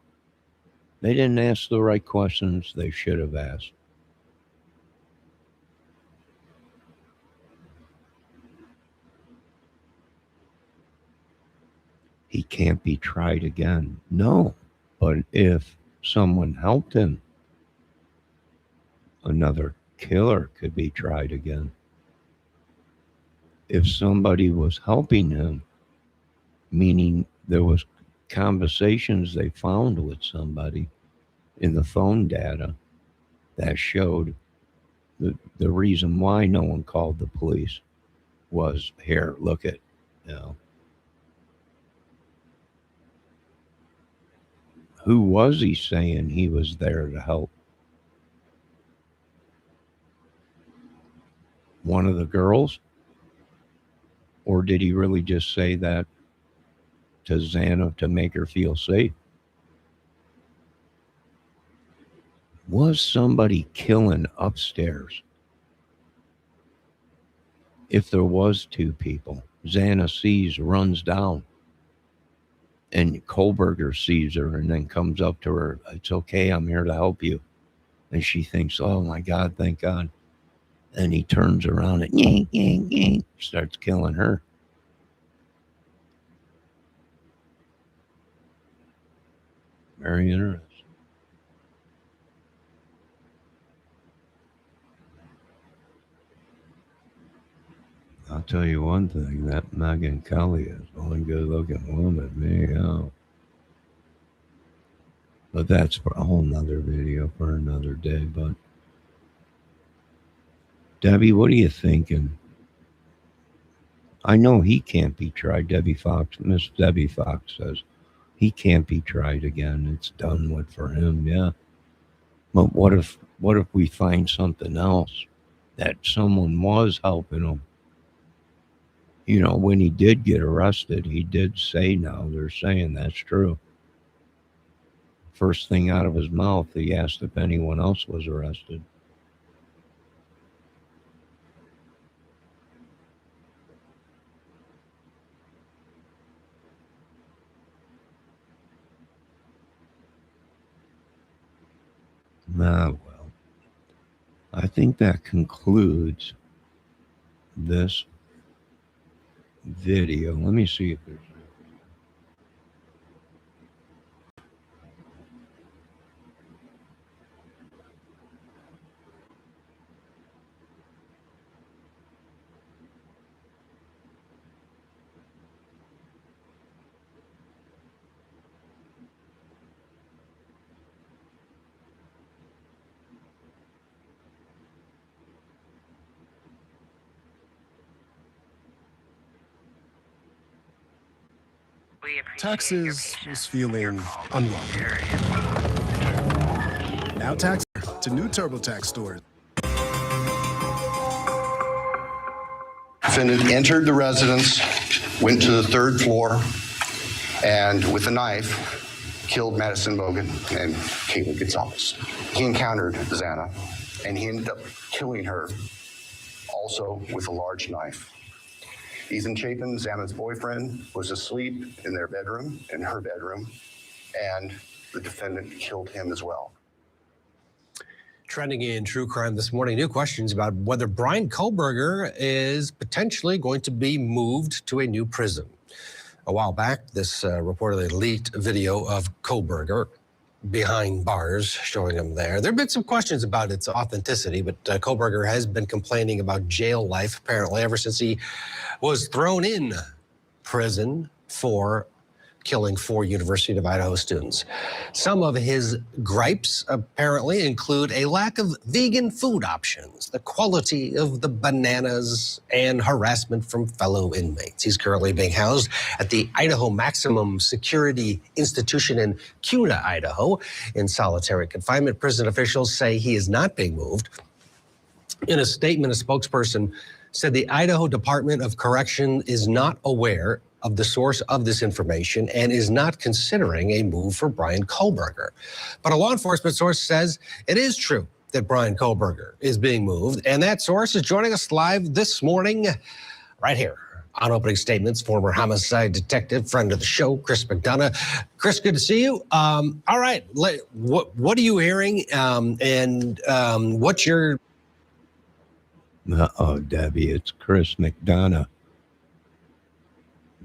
They didn't ask the right questions they should have asked. He can't be tried again. No. But if someone helped him, another killer could be tried again. If somebody was helping him, meaning there was conversations they found with somebody in the phone data that showed the reason why no one called the police. was, here, look at, you know. Who was he saying he was there to help? One of the girls? Or did he really just say that to Xana to make her feel safe? Was somebody killing upstairs? If there was two people, Xana sees, runs down, and Kohlberger sees her and then comes up to her. It's okay, I'm here to help you. And she thinks, oh my God, thank God. And he turns around and yank, yank, yank, starts killing her. Very interesting. I'll tell you one thing, that Megan Kelly is one good looking woman, me. But that's for a whole nother video for another day. But Debbie, what are you thinking? I know he can't be tried. Miss Debbie Fox says he can't be tried again. It's done with for him, yeah. But what if we find something else that someone was helping him? You know, when he did get arrested, he did say, now they're saying that's true. First thing out of his mouth, he asked if anyone else was arrested. Well, I think that concludes this video. Let me see if there's. Texas is feeling unlucky. Now tax to new TurboTax stores. Defendant entered the residence, went to the third floor, and with a knife, killed Madison Bogan and Caitlin Gonzalez. He encountered Xana, and he ended up killing her also with a large knife. Ethan Chapin, Xana's boyfriend, was asleep in their bedroom, in her bedroom, and the defendant killed him as well. Trending in true crime this morning, new questions about whether Brian Kohlberger is potentially going to be moved to a new prison. A while back, this reportedly leaked video of Kohlberger behind bars, showing him there. There have been some questions about its authenticity, but Kohlberger has been complaining about jail life, apparently, ever since he was thrown in prison for killing 4 University of Idaho students. Some of his gripes apparently include a lack of vegan food options, the quality of the bananas, and harassment from fellow inmates. He's currently being housed at the Idaho Maximum Security Institution in Kuna, Idaho, in solitary confinement. Prison officials say he is not being moved. In a statement, a spokesperson said the Idaho Department of Correction is not aware of the source of this information and is not considering a move for Brian Kohlberger. But a law enforcement source says it is true that Brian Kohlberger is being moved, and that source is joining us live this morning right here on Opening Statements. Former homicide detective, friend of the show, Chris McDonough. Chris, good to see you. All right, what are you hearing, and what's your... Oh, Debbie, it's Chris McDonough.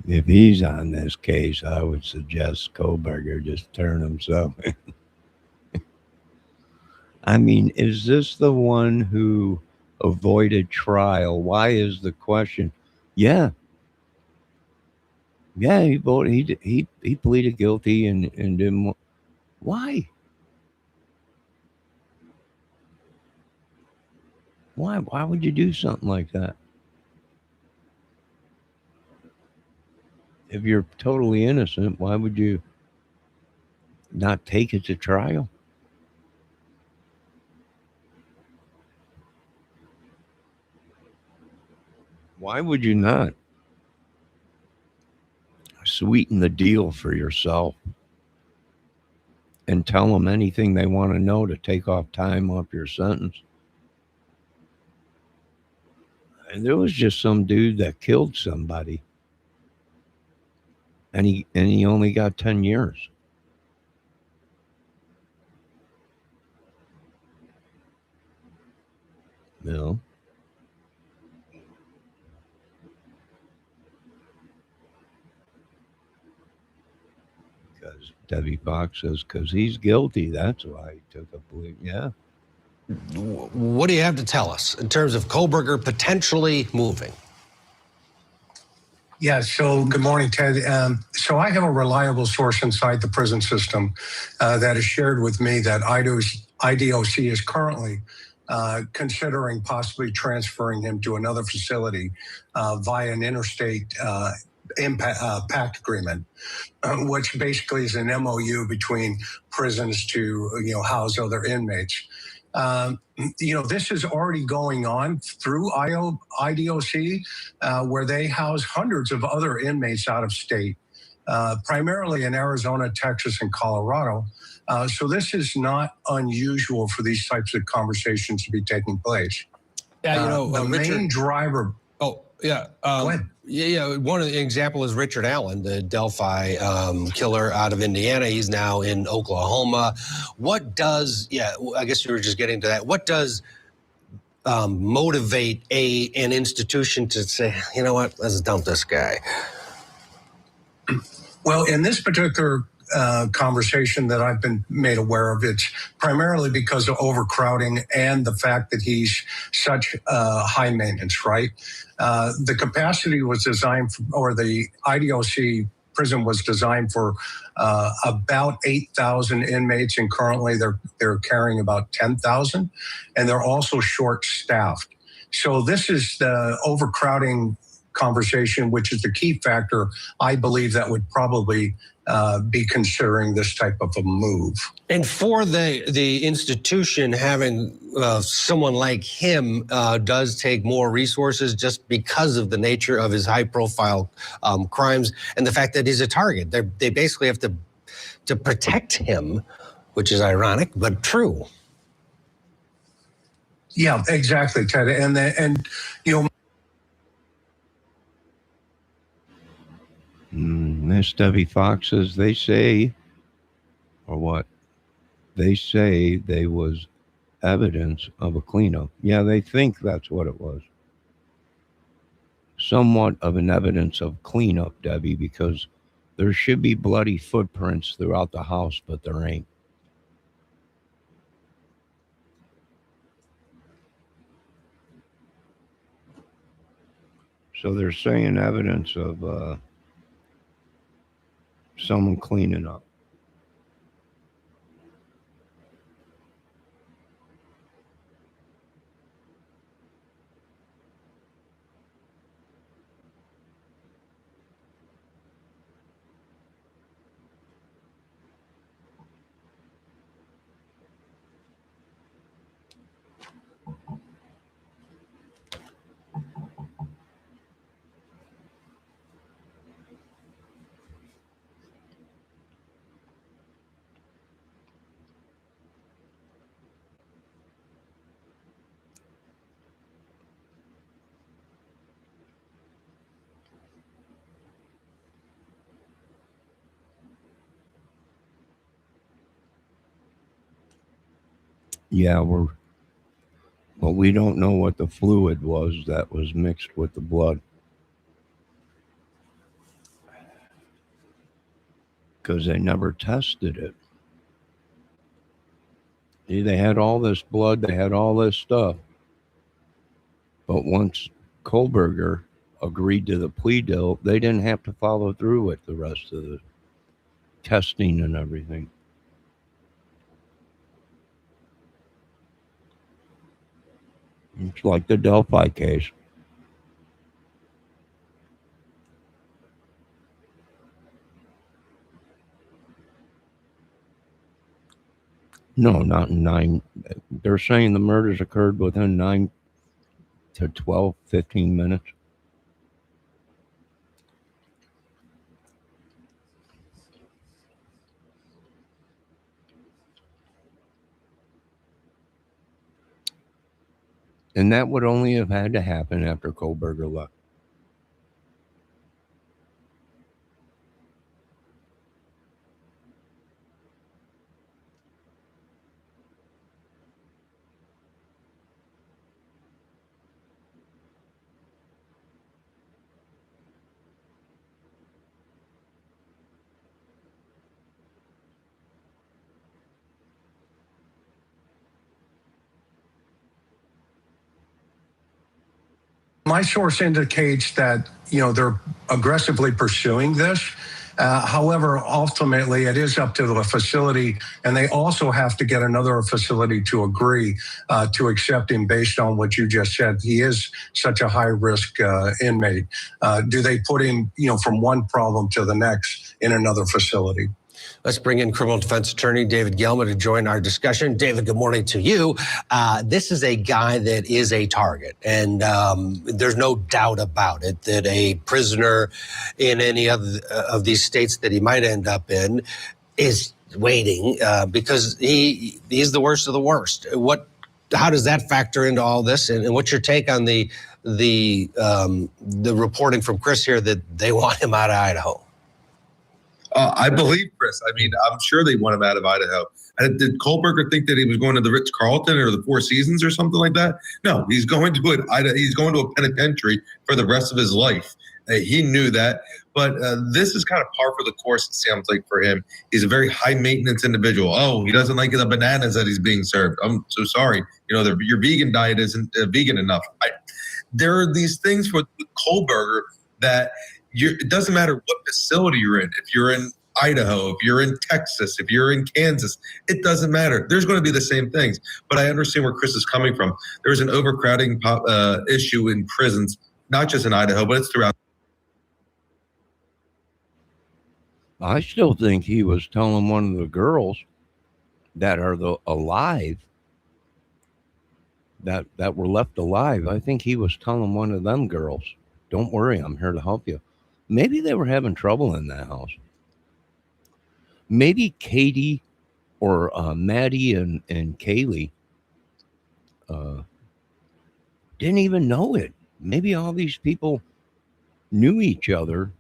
If he's on this case, I would suggest Kohlberger just turn himself in. I mean, is this the one who avoided trial? Why is the question? Yeah, he voted. He pleaded guilty and didn't. Why? Why would you do something like that? if you're totally innocent, why would you not take it to trial? Why would you not sweeten the deal for yourself and tell them anything they want to know to take off time off your sentence? And there was just some dude that killed somebody, and he only got 10 years. You know, because Debbie Fox says because he's guilty, that's why he took a plea. Yeah. What do you have to tell us in terms of Kohlberger potentially moving? Yeah, so good morning, Ted. So I have a reliable source inside the prison system that has shared with me that IDOC is currently considering possibly transferring him to another facility via an interstate pact agreement, which basically is an MOU between prisons to house other inmates. This is already going on through IDOC, where they house hundreds of other inmates out of state, primarily in Arizona, Texas, and Colorado. So this is not unusual for these types of conversations to be taking place. Yeah, the main driver. Oh, yeah. Go ahead. Yeah, one of the example is Richard Allen, the Delphi killer out of Indiana. He's now in Oklahoma. What does, I guess you were just getting to that. What does motivate an institution to say, you know what, let's dump this guy? Well, in this particular conversation that I've been made aware of, it's primarily because of overcrowding and the fact that he's such high maintenance, right? The capacity was designed or the IDOC prison was designed for about 8,000 inmates, and currently they're carrying about 10,000, and they're also short-staffed. So this is the overcrowding conversation, which is the key factor, I believe, that would probably be considering this type of a move. And for the institution, having someone like him does take more resources just because of the nature of his high-profile crimes and the fact that he's a target. They basically have to protect him, which is ironic, but true. Yeah, exactly, Ted. And Miss Debbie Fox says they say, or what? They say there was evidence of a cleanup. Yeah, they think that's what it was. Somewhat of an evidence of cleanup, Debbie, because there should be bloody footprints throughout the house, but there ain't. So they're saying evidence of someone cleaning up. Yeah, but we don't know what the fluid was that was mixed with the blood. Because they never tested it. They had all this blood, they had all this stuff. But once Kohlberger agreed to the plea deal, they didn't have to follow through with the rest of the testing and everything. It's like the Delphi case. No, not in 9. They're saying the murders occurred within 9 to 12, 15 minutes. And that would only have had to happen after Kohlberger left. My source indicates that, they're aggressively pursuing this. However, ultimately, it is up to the facility, and they also have to get another facility to agree to accept him based on what you just said. He is such a high-risk inmate. Do they put him, from one problem to the next in another facility? Let's bring in criminal defense attorney David Gelman to join our discussion. David, good morning to you. This is a guy that is a target, and there's no doubt about it that a prisoner in any of these states that he might end up in is waiting because he's the worst of the worst. How does that factor into all this? And what's your take on the reporting from Chris here that they want him out of Idaho? I believe Chris. I mean, I'm sure they want him out of Idaho. Did Kohlberger think that he was going to the Ritz-Carlton or the Four Seasons or something like that? No, he's going to it. He's going to a penitentiary for the rest of his life. He knew that. But this is kind of par for the course, it sounds like, for him. He's a very high-maintenance individual. Oh, he doesn't like the bananas that he's being served. I'm so sorry. Your vegan diet isn't vegan enough. There are these things with Kohlberger that it doesn't matter what facility you're in. If you're in Idaho, if you're in Texas, if you're in Kansas, it doesn't matter. There's going to be the same things. But I understand where Chris is coming from. There's an overcrowding issue in prisons, not just in Idaho, but it's throughout. I still think he was telling one of the girls that are alive, that were left alive. I think he was telling one of them girls, don't worry, I'm here to help you. Maybe they were having trouble in that house. Maybe Katie or Maddie and Kaylee didn't even know it. Maybe all these people knew each other,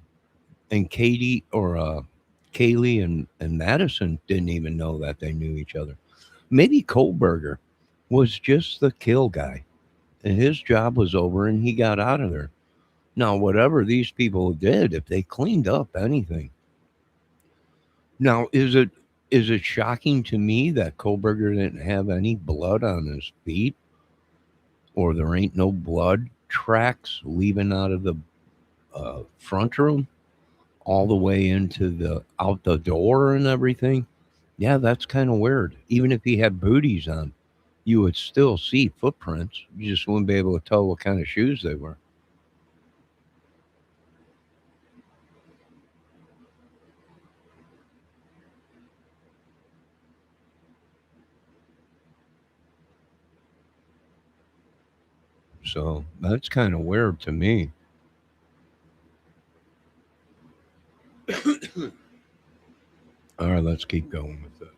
and Katie or Kaylee and Madison didn't even know that they knew each other. Maybe Kohlberger was just the kill guy, and his job was over and he got out of there. Now, whatever these people did, if they cleaned up anything. Now, is it shocking to me that Kohlberger didn't have any blood on his feet, or there ain't no blood tracks leaving out of the front room all the way into out the door and everything? Yeah, that's kind of weird. Even if he had booties on, you would still see footprints. You just wouldn't be able to tell what kind of shoes they were. So that's kind of weird to me. All right, let's keep going with this.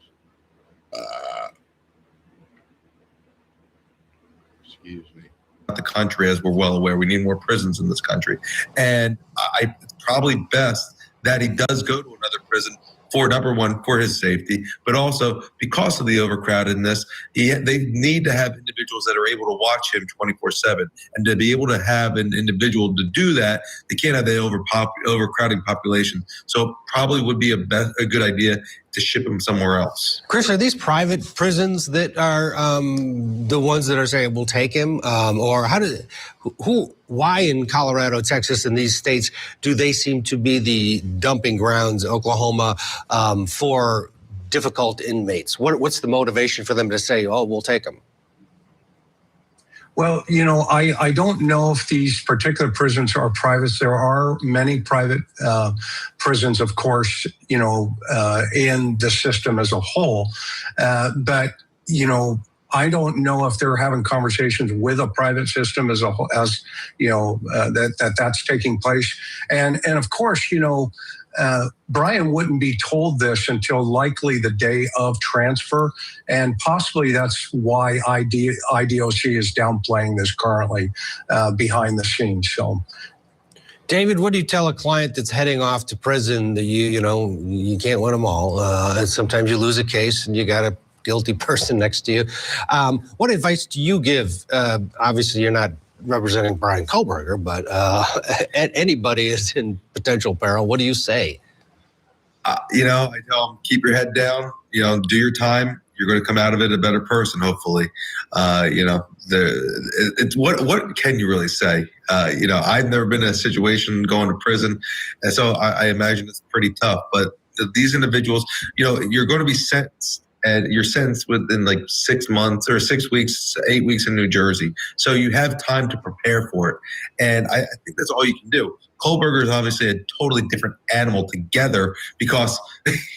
Excuse me. The country, as we're well aware, we need more prisons in this country. And it's probably best that he does go to another prison for, number one, for his safety, but also because of the overcrowdedness, they need to have individuals that are able to watch him 24/7. And to be able to have an individual to do that, they can't have the overcrowding population. So it probably would be a good idea to ship him somewhere else. Chris, are these private prisons that are the ones that are saying we'll take him, or why in Colorado, Texas, and these states do they seem to be the dumping grounds, Oklahoma, for difficult inmates? What's the motivation for them to say, oh, we'll take them? Well, I don't know if these particular prisons are private. There are many private prisons, of course, in the system as a whole. But, I don't know if they're having conversations with a private system as a whole, that's taking place. And of course, Brian wouldn't be told this until likely the day of transfer, and possibly that's why IDOC is downplaying this currently behind the scenes. So, David, what do you tell a client that's heading off to prison that you can't win them all? And sometimes you lose a case and you got a guilty person next to you. What advice do you give? Obviously, you're not representing Brian Kohlberger, but anybody is in potential peril. What do you say? I tell them, keep your head down, do your time. You're going to come out of it a better person, hopefully. It's what can you really say? I've never been in a situation going to prison, and so I imagine it's pretty tough. But these individuals, you're going to be sentenced, and you're sentenced within like 6 months or 6 weeks, 8 weeks in New Jersey. So you have time to prepare for it. And I think that's all you can do. Kohlberger is obviously a totally different animal together because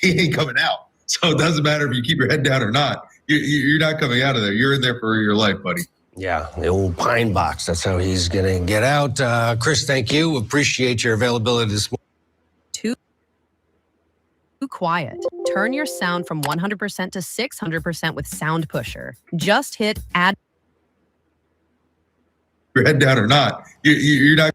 he ain't coming out. So it doesn't matter if you keep your head down or not. You're not coming out of there. You're in there for your life, buddy. Yeah, the old pine box. That's how he's going to get out. Chris, thank you. Appreciate your availability this morning. Too quiet. Turn your sound from 100% to 600% with Sound Pusher. Just hit add. Your head down or not, you're not.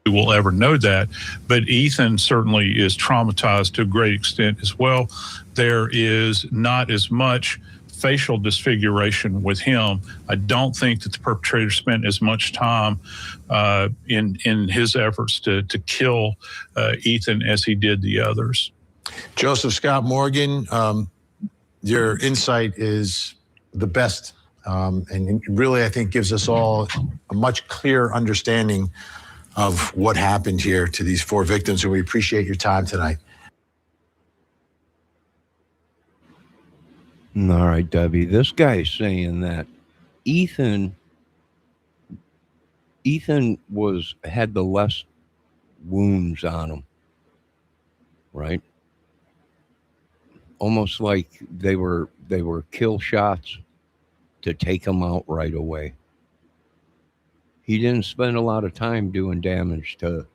Will ever know that, but Ethan certainly is traumatized to a great extent as well. There is not as much facial disfiguration with him. I don't think that the perpetrator spent as much time in his efforts to kill Ethan as he did the others. Joseph Scott Morgan, your insight is the best, and really, I think, gives us all a much clearer understanding of what happened here to these 4 victims, and we appreciate your time tonight. All right, Debbie. This guy is saying that Ethan had the less wounds on him, right? Almost like they were kill shots to take him out right away. He didn't spend a lot of time doing damage to.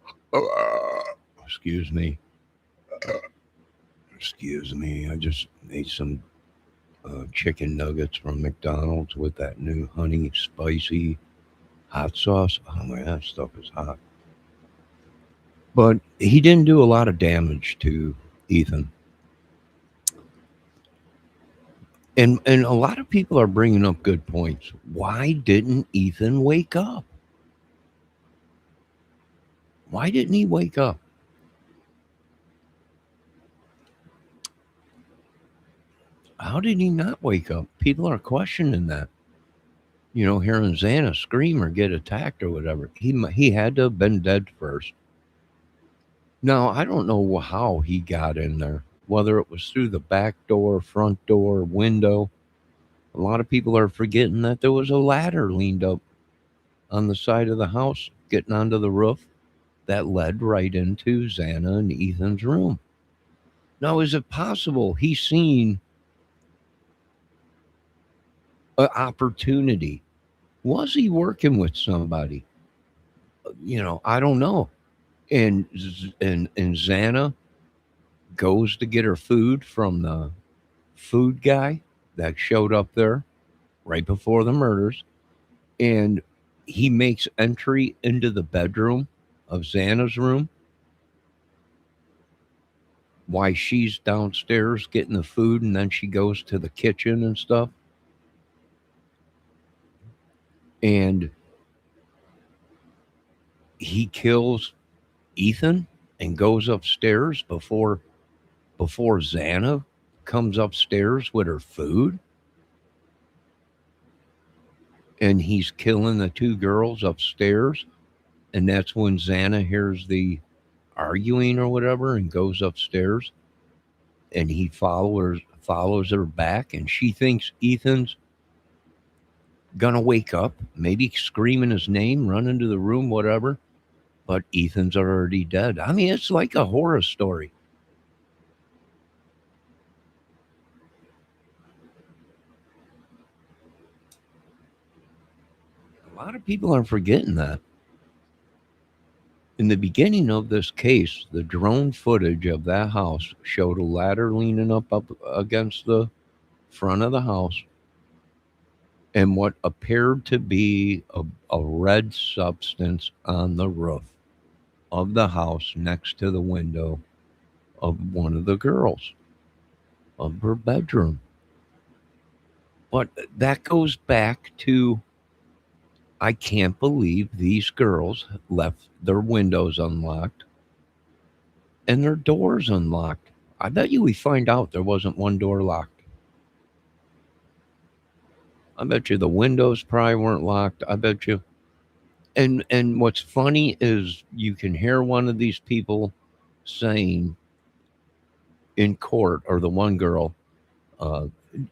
Excuse me. I just ate some chicken nuggets from McDonald's with that new honey spicy hot sauce. Oh man, that stuff is hot. But he didn't do a lot of damage to Ethan. And a lot of people are bringing up good points. Why didn't Ethan wake up? Why didn't he wake up? How did he not wake up? People are questioning that. Hearing Xana scream or get attacked or whatever. He had to have been dead first. Now, I don't know how he got in there, whether it was through the back door, front door, window. A lot of people are forgetting that there was a ladder leaned up on the side of the house, getting onto the roof, that led right into Xana and Ethan's room. Now, is it possible he's seen an opportunity? Was he working with somebody? I don't know. And Xana goes to get her food from the food guy that showed up there right before the murders, and he makes entry into the bedroom of Xana's room while she's downstairs getting the food, and then she goes to the kitchen and stuff. And he kills Ethan and goes upstairs before Xana comes upstairs with her food. And he's killing the 2 girls upstairs. And that's when Xana hears the arguing or whatever and goes upstairs. And he follows her back, and she thinks Ethan's gonna wake up, maybe screaming his name, run into the room, whatever. But Ethan's already dead. I mean, it's like a horror story. A lot of people are forgetting that. In the beginning of this case, the drone footage of that house showed a ladder leaning up against the front of the house and what appeared to be a red substance on the roof of the house next to the window of one of the girls of her bedroom. But that goes back to, I can't believe these girls left their windows unlocked and their doors unlocked. I bet you we find out there wasn't one door locked. I bet you the windows probably weren't locked. I bet you. And what's funny is you can hear one of these people saying in court, or the one girl,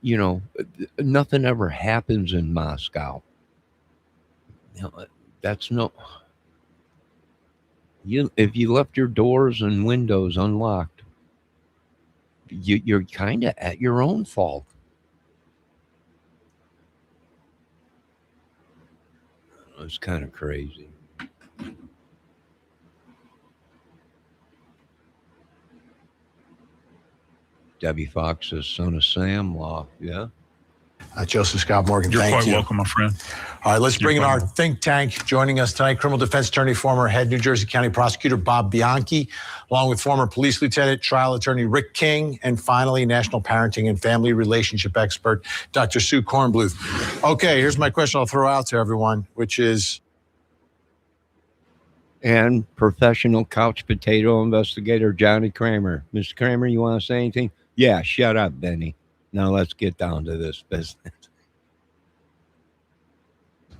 you know, nothing ever happens in Moscow. You know, that's no. If you left your doors and windows unlocked, you're kind of at your own fault. It's kind of crazy. Debbie Fox says, son of Sam Law. Yeah. Joseph Scott Morgan, You're thank quite you. welcome, my friend. All right, let's bring in our think tank. Joining us tonight, criminal defense attorney, former head New Jersey County prosecutor Bob Bianchi, along with former police lieutenant, trial attorney Rick King, and finally, national parenting and family relationship expert, Dr. Sue Kornbluth. Okay, here's my question I'll throw out to everyone, which is... And professional couch potato investigator Johnny Kramer. Mr. Kramer, you want to say anything? Yeah, shut up, Benny. Now let's get down to this business.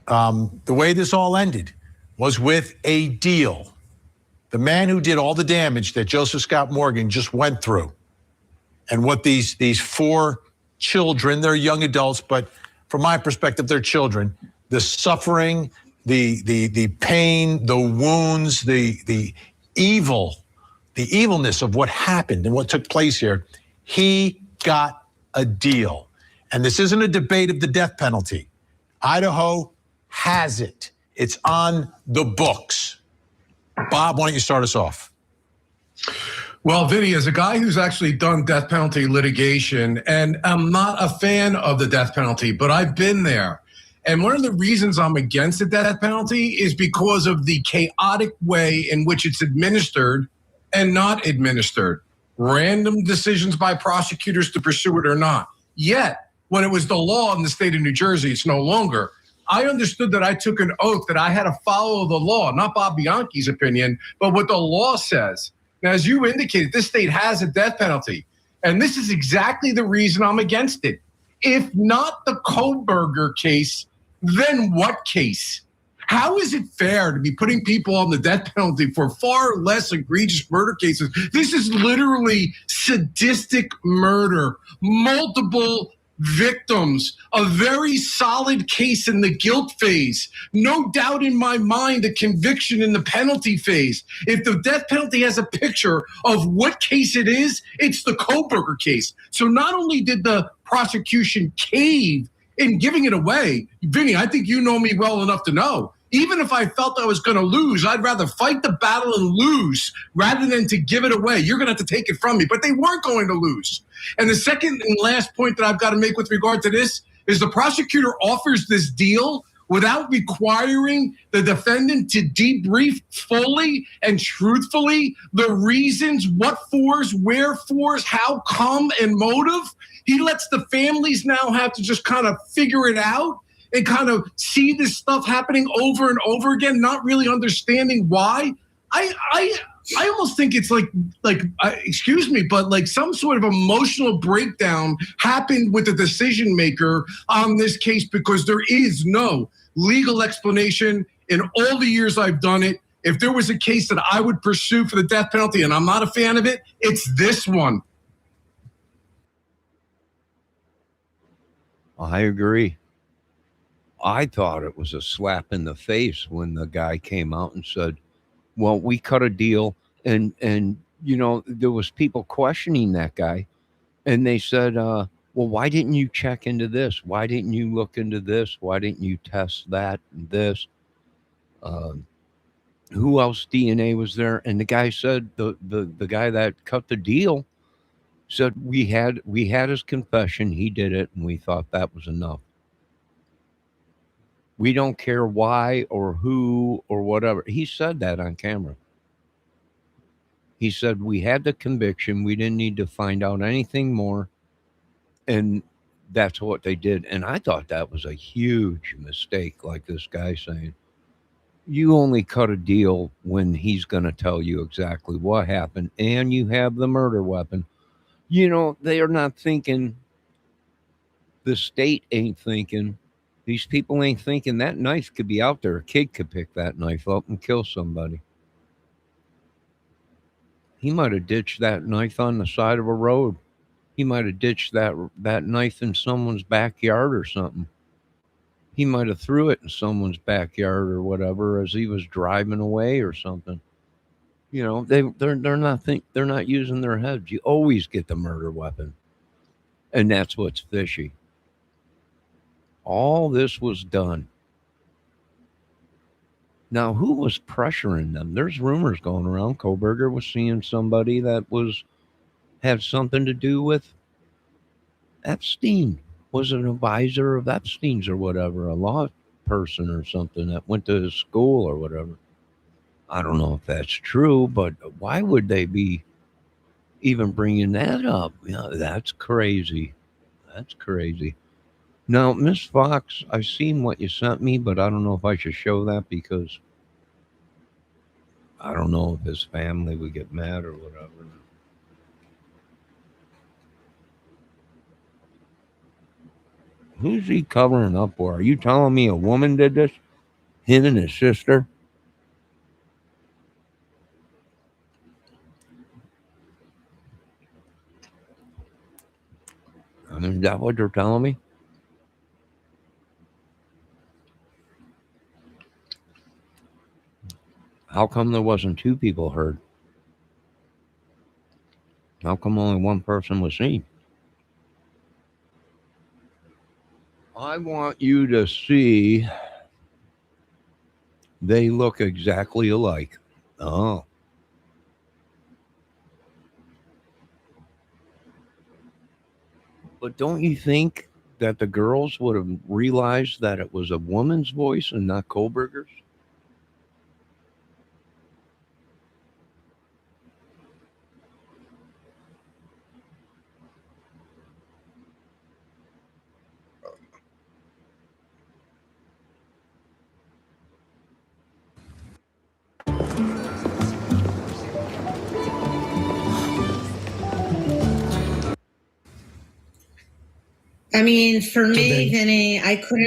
The way this all ended was with a deal. The man who did all the damage that Joseph Scott Morgan just went through, and what these four children, they're young adults, but from my perspective, they're children, the suffering, the pain, the wounds, the evilness of what happened and what took place here, he got a deal. And this isn't a debate of the death penalty. Idaho has it. It's on the books. Bob, why don't you start us off? Well, Vinny, as a guy who's actually done death penalty litigation, and I'm not a fan of the death penalty, but I've been there. And one of the reasons I'm against the death penalty is because of the chaotic way in which it's administered and not administered. Random decisions by prosecutors to pursue it or not. Yet, when it was the law in the state of New Jersey, it's no longer. I understood that I took an oath that I had to follow the law, not Bob Bianchi's opinion, but what the law says. Now, as you indicated, this state has a death penalty, and this is exactly the reason I'm against it. If not the Kohlberger case, then what case? How is it fair to be putting people on the death penalty for far less egregious murder cases? This is literally sadistic murder, multiple victims, a very solid case in the guilt phase. No doubt in my mind, a conviction in the penalty phase. If the death penalty has a picture of what case it is, it's the Kohlberger case. So not only did the prosecution cave in giving it away, Vinny, I think you know me well enough to know, even if I felt I was going to lose, I'd rather fight the battle and lose rather than to give it away. You're going to have to take it from me. But they weren't going to lose. And the second and last point that I've got to make with regard to this is the prosecutor offers this deal without requiring the defendant to debrief fully and truthfully the reasons, what fors, wherefores, how come, and motive. He lets the families now have to just kind of figure it out and kind of see this stuff happening over and over again, not really understanding why. I almost think it's like excuse me, but like some sort of emotional breakdown happened with the decision maker on this case, because there is no legal explanation in all the years I've done it. If there was a case that I would pursue for the death penalty, and I'm not a fan of it, it's this one. I agree. I thought it was a slap in the face when the guy came out and said, well, we cut a deal, and there was people questioning that guy, and they said, well, why didn't you check into this? Why didn't you look into this? Why didn't you test that and this? Who else DNA was there? And the guy said, the guy that cut the deal said, we had his confession, he did it, and we thought that was enough. We don't care why or who or whatever. He said that on camera. He said, we had the conviction. We didn't need to find out anything more. And that's what they did. And I thought that was a huge mistake, like this guy saying, you only cut a deal when he's going to tell you exactly what happened and you have the murder weapon. They are not thinking, the state ain't thinking, these people ain't thinking that knife could be out there. A kid could pick that knife up and kill somebody. He might have ditched that knife on the side of a road. He might have ditched that knife in someone's backyard or something. He might have threw it in someone's backyard or whatever as he was driving away or something. They're not using their heads. You always get the murder weapon, and that's what's fishy. All this was done. Now, who was pressuring them? There's rumors going around. Kohlberger was seeing somebody that had something to do with Epstein. Was an advisor of Epstein's or whatever, a law person or something that went to his school or whatever. I don't know if that's true, but why would they be even bringing that up? That's crazy. That's crazy. Now, Miss Fox, I've seen what you sent me, but I don't know if I should show that because I don't know if his family would get mad or whatever. Who's he covering up for? Are you telling me a woman did this? Him and his sister? I mean, is that what they're telling me? How come there wasn't two people hurt? How come only one person was seen? I want you to see they look exactly alike. Oh. But don't you think that the girls would have realized that it was a woman's voice and not Kohlberger's? I mean, for me, Vinny, I could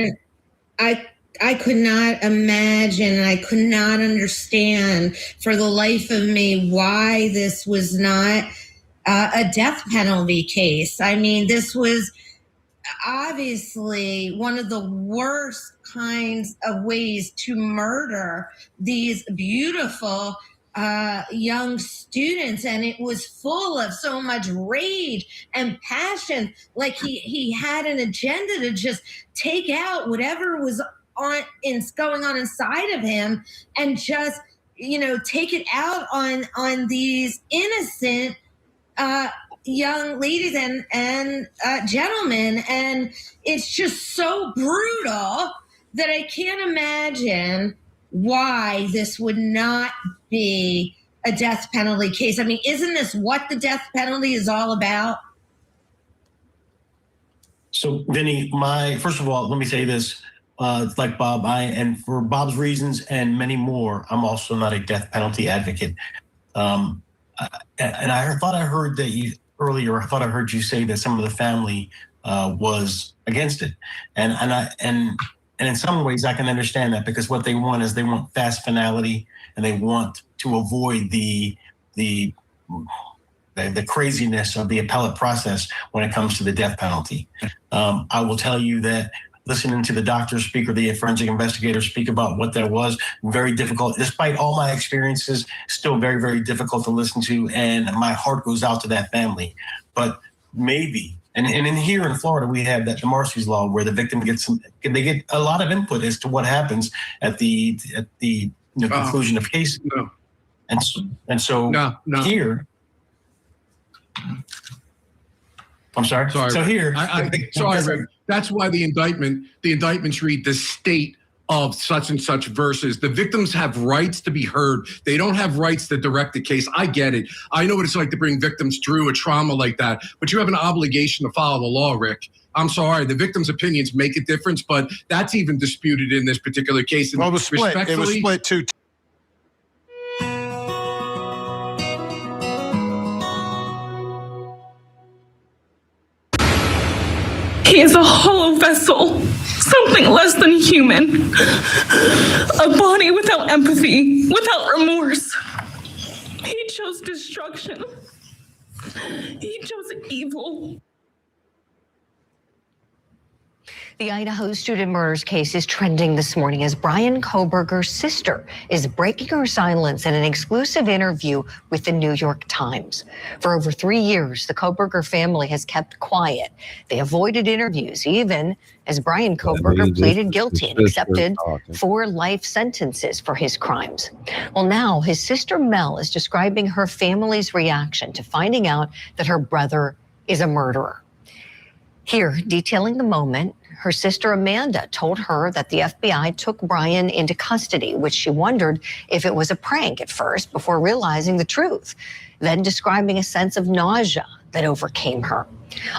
not imagine, I could not understand for the life of me why this was not a death penalty case. I mean, this was obviously one of the worst kinds of ways to murder these beautiful young students, and it was full of so much rage and passion. Like he had an agenda to just take out whatever was going on inside of him, and just take it out on these innocent young ladies and gentlemen. And it's just so brutal that I can't imagine why this would not be a death penalty case. I mean, isn't this what the death penalty is all about? So, Vinny, first of all, let me say this. Like Bob, and for Bob's reasons and many more, I'm also not a death penalty advocate. And I thought I heard that you earlier. I thought I heard you say that some of the family was against it, and in some ways I can understand that, because what they want is they want fast finality, and they want to avoid the craziness of the appellate process when it comes to the death penalty. I will tell you that listening to the doctor speak or the forensic investigator speak about what that was, very difficult. Despite all my experiences, still very, very difficult to listen to. And my heart goes out to that family. But maybe, and in here in Florida, we have that Marcy's Law where the victim they get a lot of input as to what happens at the conclusion of cases. No. And so No. here, I'm sorry. So here, sorry, Rick. That's why the indictments read the state of such and such versus the victims have rights to be heard. They don't have rights to direct the case. I get it. I know what it's like to bring victims through a trauma like that, but you have an obligation to follow the law, Rick. I'm sorry. The victim's opinions make a difference, but that's even disputed in this particular case. And well, it was split. It was split too. He is a hollow vessel, something less than human. A body without empathy, without remorse. He chose destruction. He chose evil. The Idaho student murders case is trending this morning as Bryan Kohberger's sister is breaking her silence in an exclusive interview with the New York Times. For over 3 years, the Kohberger family has kept quiet. They avoided interviews, even as Bryan Kohberger pleaded guilty and accepted 4 life sentences for his crimes. Well, now his sister Mel is describing her family's reaction to finding out that her brother is a murderer. Here, detailing the moment, her sister Amanda told her that the FBI took Bryan into custody, which she wondered if it was a prank at first before realizing the truth, then describing a sense of nausea that overcame her.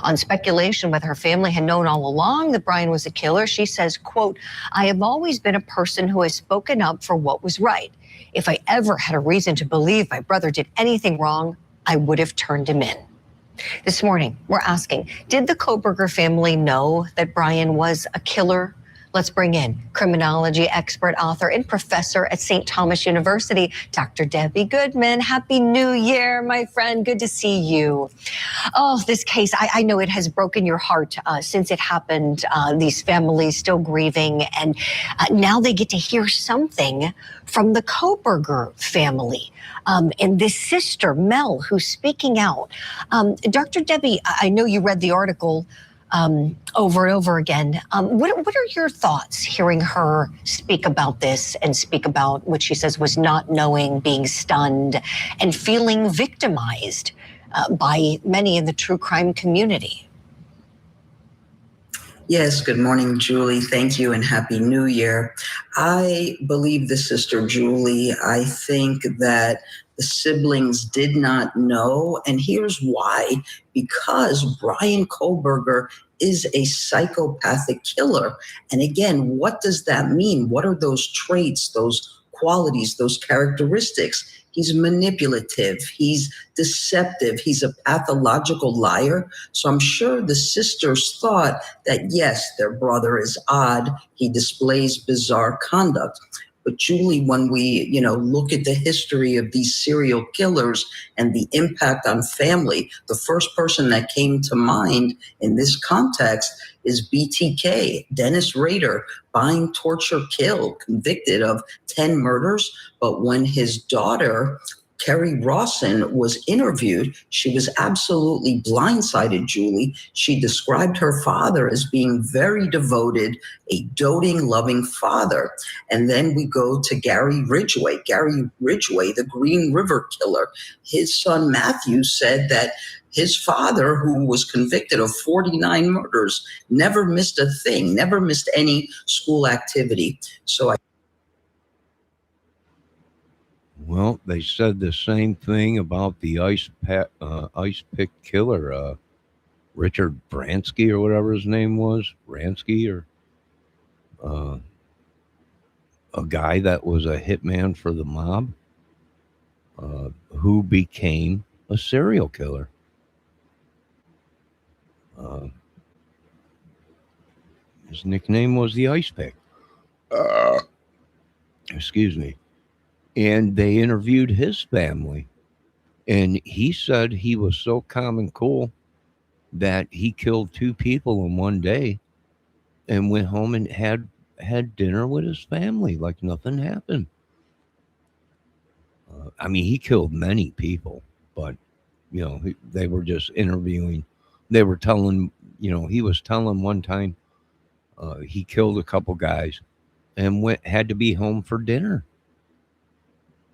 On speculation whether her family had known all along that Bryan was a killer, she says, quote, "I have always been a person who has spoken up for what was right. If I ever had a reason to believe my brother did anything wrong, I would have turned him in." This morning, we're asking, did the Kohberger family know that Bryan was a killer? Let's bring in criminology expert, author, and professor at St. Thomas University, Dr. Debbie Goodman. Happy New Year, my friend. Good to see you. Oh, this case, I know it has broken your heart since it happened. These families still grieving, and now they get to hear something from the Kohberger family. And this sister, Mel, who's speaking out. Dr. Debbie, I know you read the article over and over again. What are your thoughts hearing her speak about this and speak about what she says was not knowing, being stunned, and feeling victimized by many in the true crime community? Yes, good morning, Julie. Thank you and Happy New Year. I believe the sister Julie. I think that the siblings did not know, and here's why. Because Bryan Kohberger is a psychopathic killer. And again, what does that mean? What are those traits, those qualities, those characteristics? He's manipulative, he's deceptive, he's a pathological liar. So I'm sure the sisters thought that, yes, their brother is odd, he displays bizarre conduct. But Julie, when we, look at the history of these serial killers and the impact on family, the first person that came to mind in this context is BTK, Dennis Rader, bind, torture, kill, convicted of 10 murders. But when his daughter, Kerry Rawson, was interviewed, she was absolutely blindsided, Julie. She described her father as being very devoted, a doting, loving father. And then we go to Gary Ridgway. Gary Ridgway, the Green River killer. His son Matthew said that his father, who was convicted of 49 murders, never missed a thing, never missed any school activity. Well, they said the same thing about the ice pick killer, Richard Bransky or whatever his name was, Bransky, or a guy that was a hitman for the mob, who became a serial killer. His nickname was the Ice Pick. Excuse me. And they interviewed his family, and he said he was so calm and cool that he killed 2 people in one day, and went home and had dinner with his family like nothing happened. I mean, he killed many people, but they were just interviewing. They were telling, he was telling one time he killed a couple guys and had to be home for dinner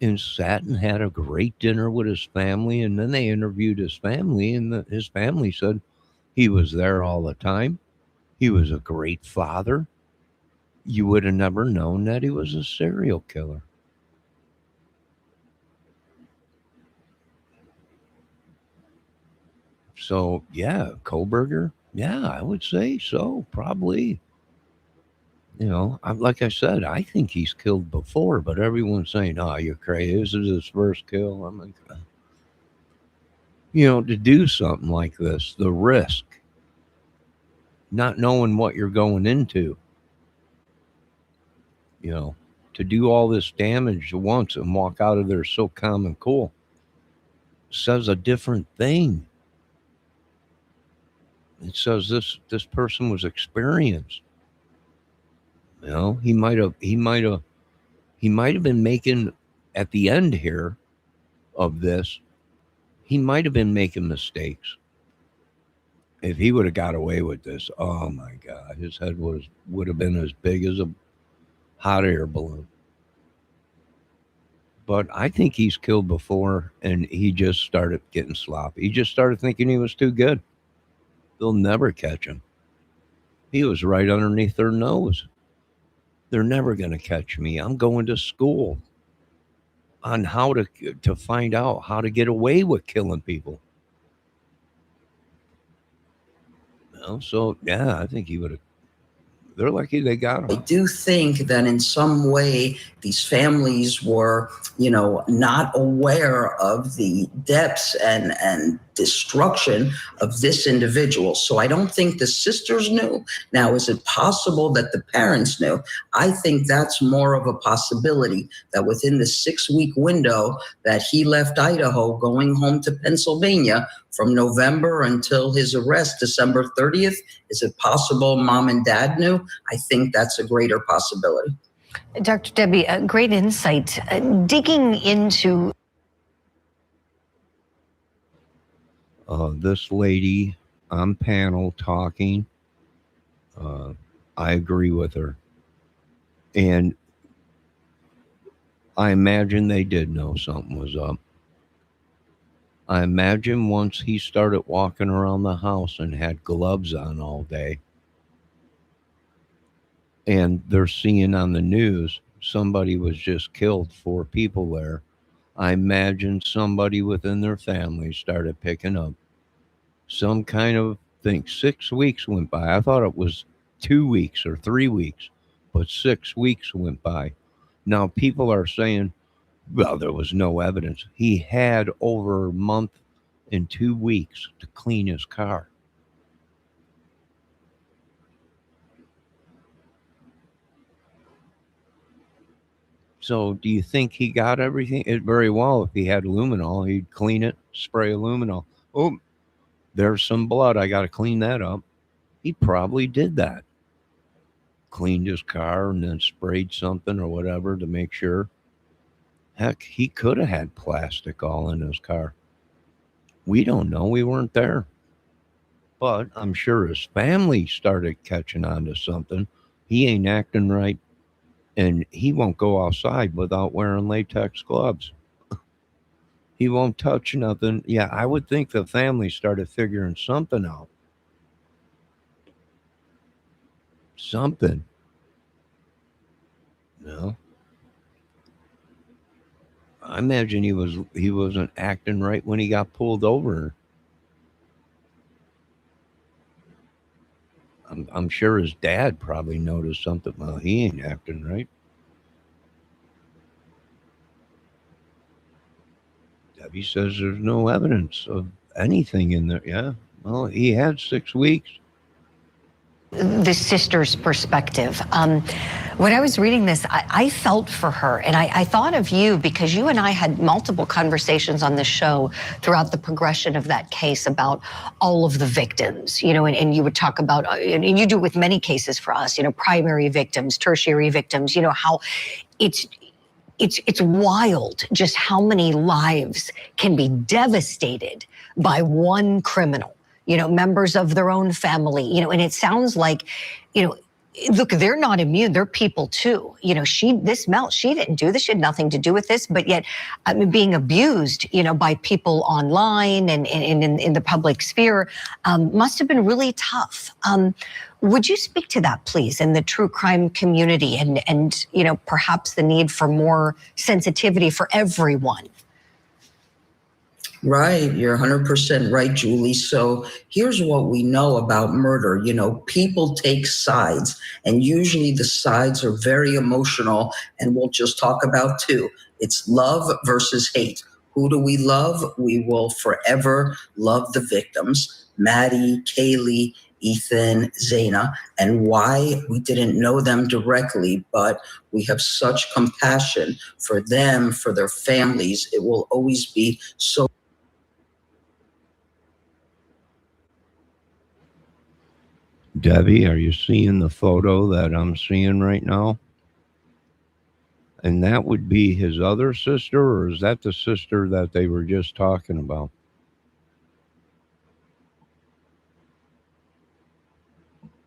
and sat and had a great dinner with his family. And then they interviewed his family, and his family said he was there all the time. He was a great father. You would have never known that he was a serial killer. So, yeah, Kohlberger, yeah, I would say so, probably. Like I said, I think he's killed before, but everyone's saying, "Oh, you're crazy. This is his first kill." I'm like, to do something like this, the risk, not knowing what you're going into, to do all this damage once and walk out of there so calm and cool, says a different thing. It says this person was experienced. He might have been making, at the end here of this, he might have been making mistakes. If he would have got away with this, oh my God, his head would have been as big as a hot air balloon. But I think he's killed before, and he just started getting sloppy. He just started thinking he was too good. They'll never catch him. He was right underneath their nose. They're never going to catch me. I'm going to school on how to find out how to get away with killing people. So yeah, I think he would have. They're lucky they got him. I do think that in some way these families were, not aware of the depths and destruction of this individual. So I don't think the sisters knew. Now, is it possible that the parents knew? I think that's more of a possibility, that within the 6-week window that he left Idaho going home to Pennsylvania from November until his arrest, December 30th, is it possible mom and dad knew? I think that's a greater possibility. Dr. Debbie, great insight. Digging into this lady on panel talking, I agree with her. And I imagine they did know something was up. I imagine once he started walking around the house and had gloves on all day, and they're seeing on the news somebody was just killed, 4 people there, I imagine somebody within their family started picking up some kind of thing. 6 weeks went by. I thought it was 2 weeks or 3 weeks, but 6 weeks went by. Now people are saying, well, there was no evidence. He had over a month and 2 weeks to clean his car. So do you think he got everything? Very well, if he had luminol, he'd clean it, spray luminol. Oh, there's some blood. I got to clean that up. He probably did that. Cleaned his car and then sprayed something or whatever to make sure. Heck, he could have had plastic all in his car. We don't know. We weren't there. But I'm sure his family started catching on to something. He ain't acting right. And he won't go outside without wearing latex gloves. He won't touch nothing. Yeah, I would think the family started figuring something out. Something. No. I imagine he wasn't acting right when he got pulled over. I'm sure his dad probably noticed something. Well, he ain't acting right. Debbie says there's no evidence of anything in there. Yeah. Well, he had 6 weeks. the sister's perspective. When I was reading this, I felt for her, and I thought of you because you and I had multiple conversations on this show throughout the progression of that case about all of the victims, and you would talk about, and you do with many cases for us, primary victims, tertiary victims, how it's wild just how many lives can be devastated by one criminal, members of their own family, and it sounds like, look, they're not immune. They're people too. She didn't do this. She had nothing to do with this, but yet being abused, by people online and in the public sphere must have been really tough. Would you speak to that, please, in the true crime community and perhaps the need for more sensitivity for everyone? Right. You're 100% right, Julie. So here's what we know about murder. People take sides, and usually the sides are very emotional, and we'll just talk about two. It's love versus hate. Who do we love? We will forever love the victims, Maddie, Kaylee, Ethan, Zaina, and why we didn't know them directly, but we have such compassion for them, for their families. It will always be so. Debbie, are you seeing the photo that I'm seeing right now? And that would be his other sister, or is that the sister that they were just talking about?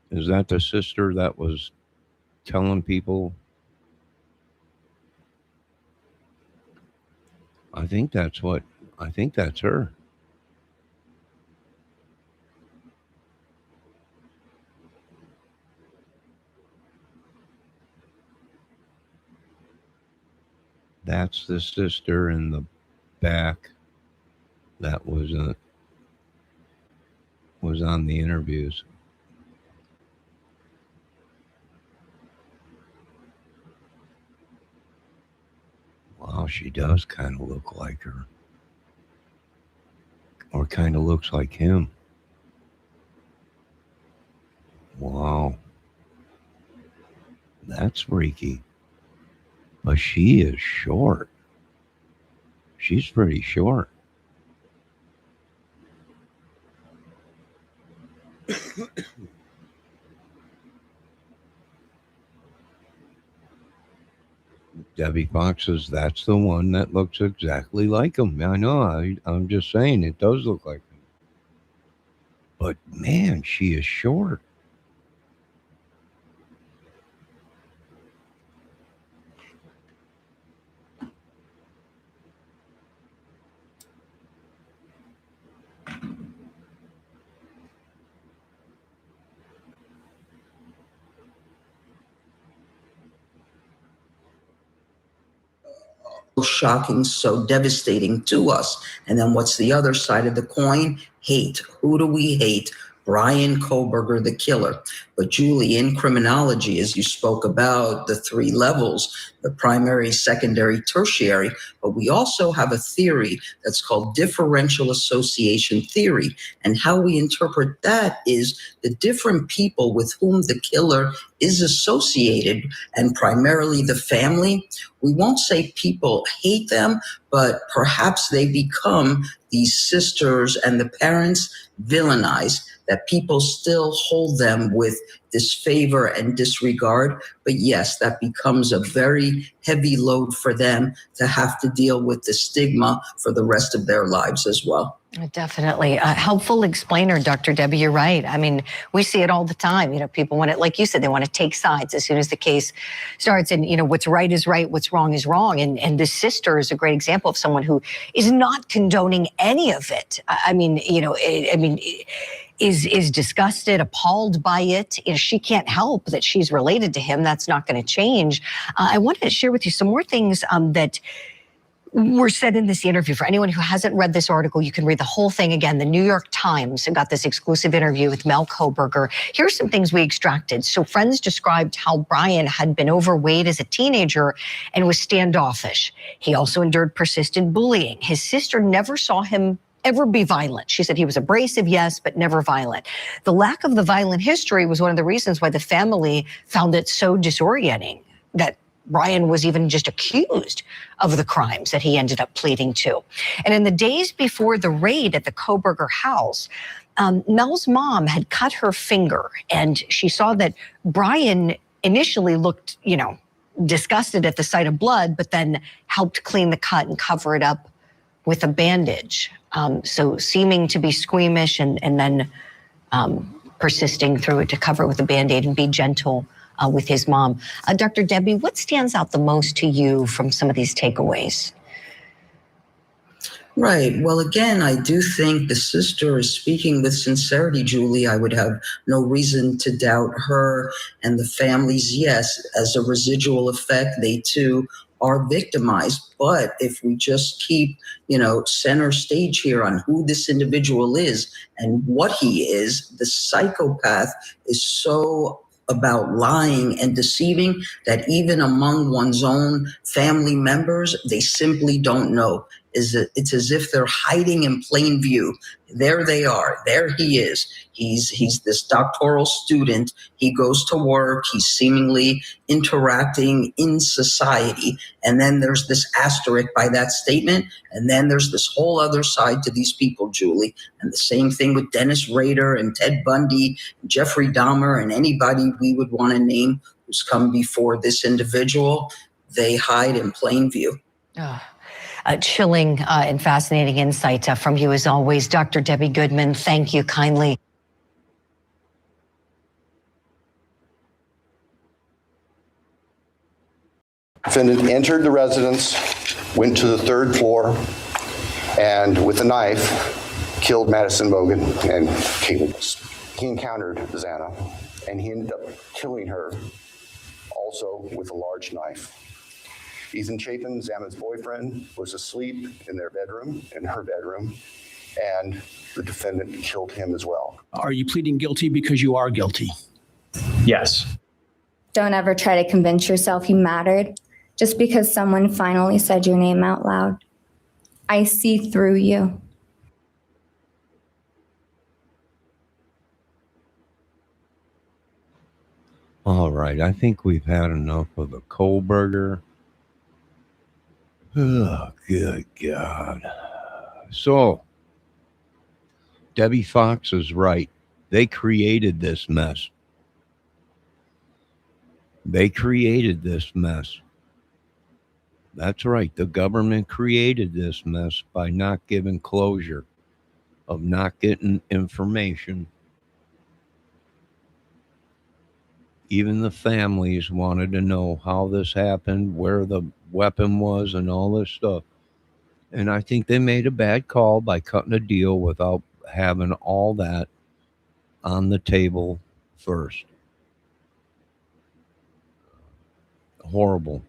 Is that the sister that was telling people? I think that's her. That's the sister in the back that was on the interviews. Wow, she does kind of look like her. Or kind of looks like him. Wow. That's freaky. But she is short. She's pretty short. Debbie Fox says that's the one that looks exactly like him. I know. I'm just saying it does look like him. But man, she is short. Shocking, so devastating to us. And then what's the other side of the coin? Hate. Who do we hate? Bryan Kohberger, the killer. But Julie, in criminology, as you spoke about the three levels, the primary, secondary, tertiary, but we also have a theory that's called differential association theory. And how we interpret that is the different people with whom the killer is associated, and primarily the family. We won't say people hate them, but perhaps they become these sisters and the parents villainized, that people still hold them with disfavor and disregard. But yes, that becomes a very heavy load for them to have to deal with the stigma for the rest of their lives as well. Definitely. A helpful explainer, Dr. Debbie, you're right. I mean, we see it all the time. People want to, like you said, they want to take sides as soon as the case starts. And, what's right is right, what's wrong is wrong. And this sister is a great example of someone who is not condoning any of it. Is disgusted, appalled by it. She can't help that she's related to him. That's not going to change. I wanted to share with you some more things that were said in this interview. For anyone who hasn't read this article, you can read the whole thing again. The New York Times got this exclusive interview with Mel Kohberger. Here's some things we extracted. So friends described how Bryan had been overweight as a teenager and was standoffish. He also endured persistent bullying. His sister never saw him ever be violent. She said he was abrasive, yes, but never violent. The lack of the violent history was one of the reasons why the family found it so disorienting that Brian was even just accused of the crimes that he ended up pleading to. And in the days before the raid at the Kohberger house, Mel's mom had cut her finger, and she saw that Brian initially looked, disgusted at the sight of blood, but then helped clean the cut and cover it up with a bandage. So seeming to be squeamish and then persisting through it to cover it with a Band-Aid and be gentle with his mom. Dr. Debbie, what stands out the most to you from some of these takeaways? Right. Well, again, I do think the sister is speaking with sincerity, Julie. I would have no reason to doubt her and the families. Yes, as a residual effect, they too are victimized. But if we just keep, center stage here on who this individual is and what he is, the psychopath is so about lying and deceiving that even among one's own family members, they simply don't know. It's as if they're hiding in plain view. There they are. There he is. He's this doctoral student. He goes to work. He's seemingly interacting in society. And then there's this asterisk by that statement. And then there's this whole other side to these people, Julie. And the same thing with Dennis Rader and Ted Bundy, and Jeffrey Dahmer, and anybody we would want to name who's come before this individual. They hide in plain view. Chilling and fascinating insight from you as always. Dr. Debbie Goodman, thank you kindly. Defendant entered the residence, went to the third floor, and with a knife, killed Madison Mogen and Caitlin. He encountered Xana, and he ended up killing her also with a large knife. Ethan Chapin, Xana's boyfriend, was asleep in their bedroom, in her bedroom, and the defendant killed him as well. Are you pleading guilty because you are guilty? Yes. Don't ever try to convince yourself you mattered just because someone finally said your name out loud. I see through you. All right, I think we've had enough of the Kohberger. Oh, good God. So, Debbie Fox is right. They created this mess. They created this mess. That's right. The government created this mess by not giving closure, of not getting information. Even the families wanted to know how this happened, where the weapon was, and all this stuff. And I think they made a bad call by cutting a deal without having all that on the table first. Horrible.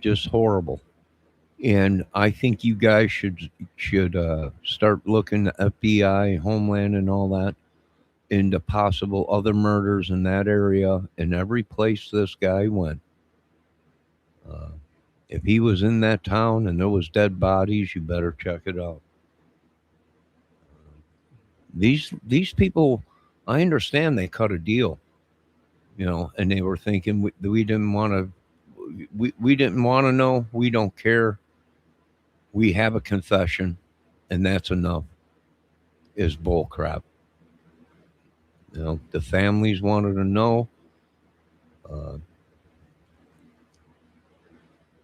Just horrible. And I think you guys should start looking at FBI, Homeland, and all that into possible other murders in that area, in every place this guy went. If he was in that town and there was dead bodies, you better check it out. These people, I understand they cut a deal, and they were thinking we didn't want to, we didn't want to know. We don't care. We have a confession, and that's enough. Is bull crap. The families wanted to know,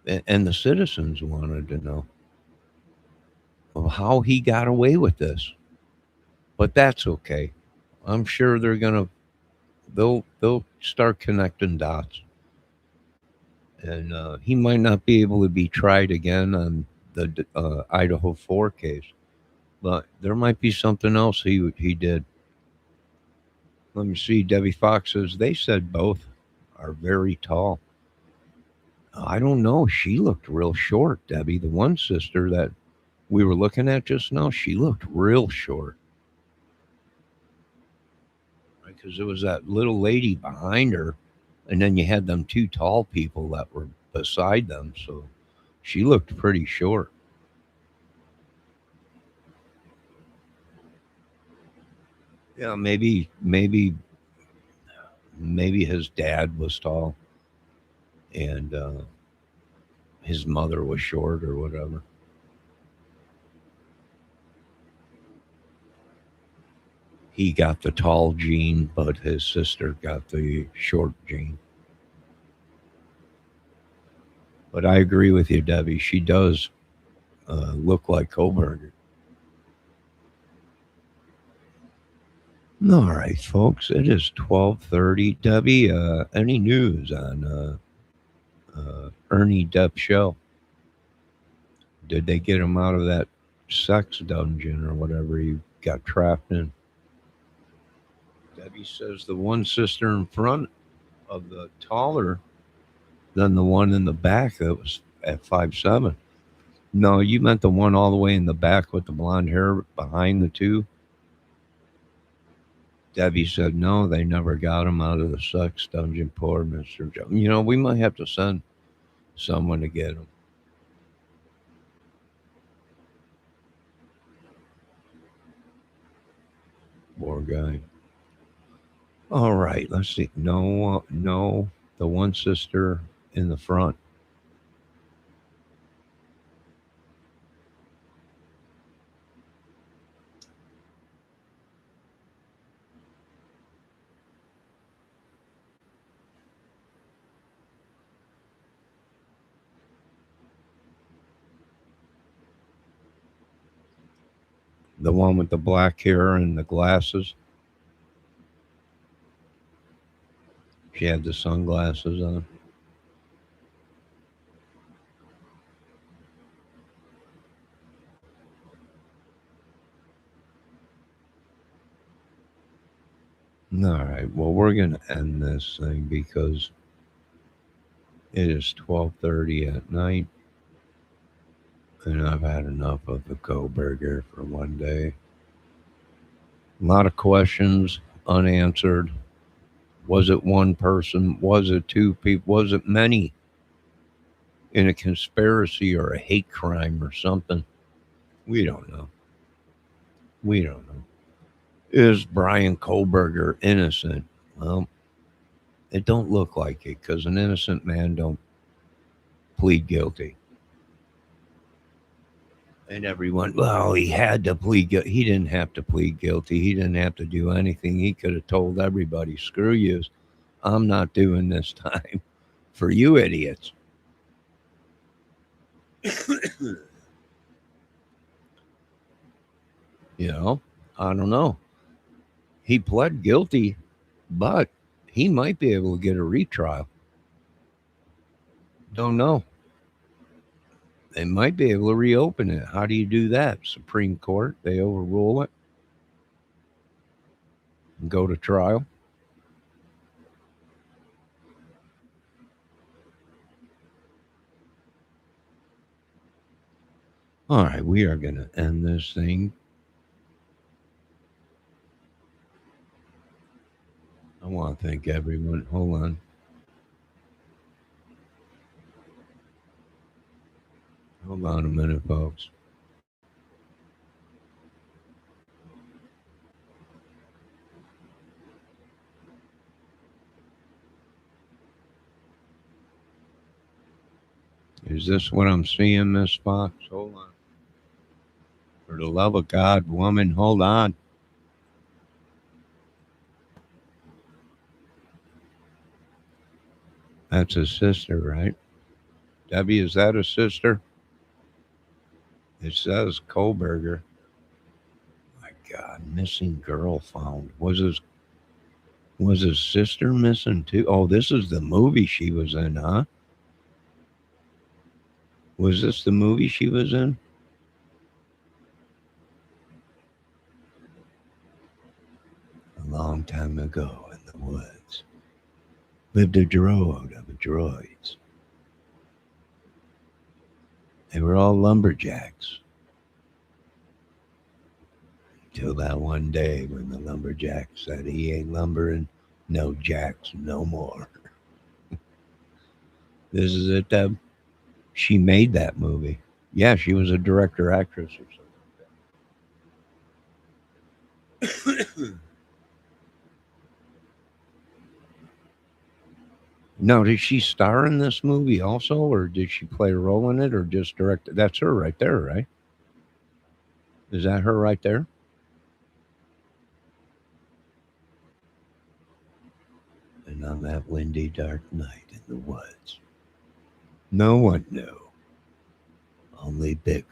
and the citizens wanted to know of how he got away with this. But that's okay. I'm sure they'll start connecting dots, and he might not be able to be tried again on the Idaho 4 case, but there might be something else he did. Let me see. Debbie Fox says they said both are very tall. I don't know. She looked real short, Debbie. The one sister that we were looking at just now, she looked real short. Because there was that little lady behind her, and then you had them two tall people that were beside them. So she looked pretty short. Yeah, maybe his dad was tall and his mother was short or whatever. He got the tall gene, but his sister got the short gene. But I agree with you, Debbie. She does look like Kohlberger. All right, folks. It is 12:30. Debbie, any news on Ernie Depp's show? Did they get him out of that sex dungeon or whatever he got trapped in? Debbie says the one sister in front of the taller than the one in the back that was at 5'7". No, you meant the one all the way in the back with the blonde hair behind the two. Debbie said no, they never got him out of the sex dungeon. Poor Mr. Joe. You know, we might have to send someone to get him. Poor guy. All right, let's see. No, the one sister in the front. The one with the black hair and the glasses. She had the sunglasses on. All right. Well, we're going to end this thing because it is 12:30 at night, and I've had enough of the Kohlberger for one day. A lot of questions unanswered. Was it one person? Was it two people? Was it many in a conspiracy or a hate crime or something? We don't know. We don't know. Is Brian Kohlberger innocent? Well, it don't look like it because an innocent man don't plead guilty. And everyone, well, he had to plead guilty. He didn't have to plead guilty. He didn't have to do anything. He could have told everybody, screw you. I'm not doing this time for you idiots. You know, I don't know. He pled guilty, but he might be able to get a retrial. Don't know. They might be able to reopen it. How do you do that? Supreme Court, they overrule it and go to trial. All right, we are going to end this thing. I want to thank everyone. Hold on. Hold on a minute, folks. Is this what I'm seeing, Miss Fox? Hold on. For the love of God, woman, hold on. That's his sister, right? Debbie, is that a sister? It says Kohlberger. My God, missing girl found. Was his sister missing too? Oh, this is the movie she was in, huh? Was this the movie she was in? A long time ago in the woods lived a drove of droids. They were all lumberjacks. Till that one day when the lumberjack said he ain't lumbering no jacks no more. This is it, Deb. She made that movie. Yeah, she was a director, actress or something like that. Now, did she star in this movie also, or did she play a role in it, or just direct it? That's her right there, right? Is that her right there? And on that windy, dark night in the woods, no one knew, only Bigfoot.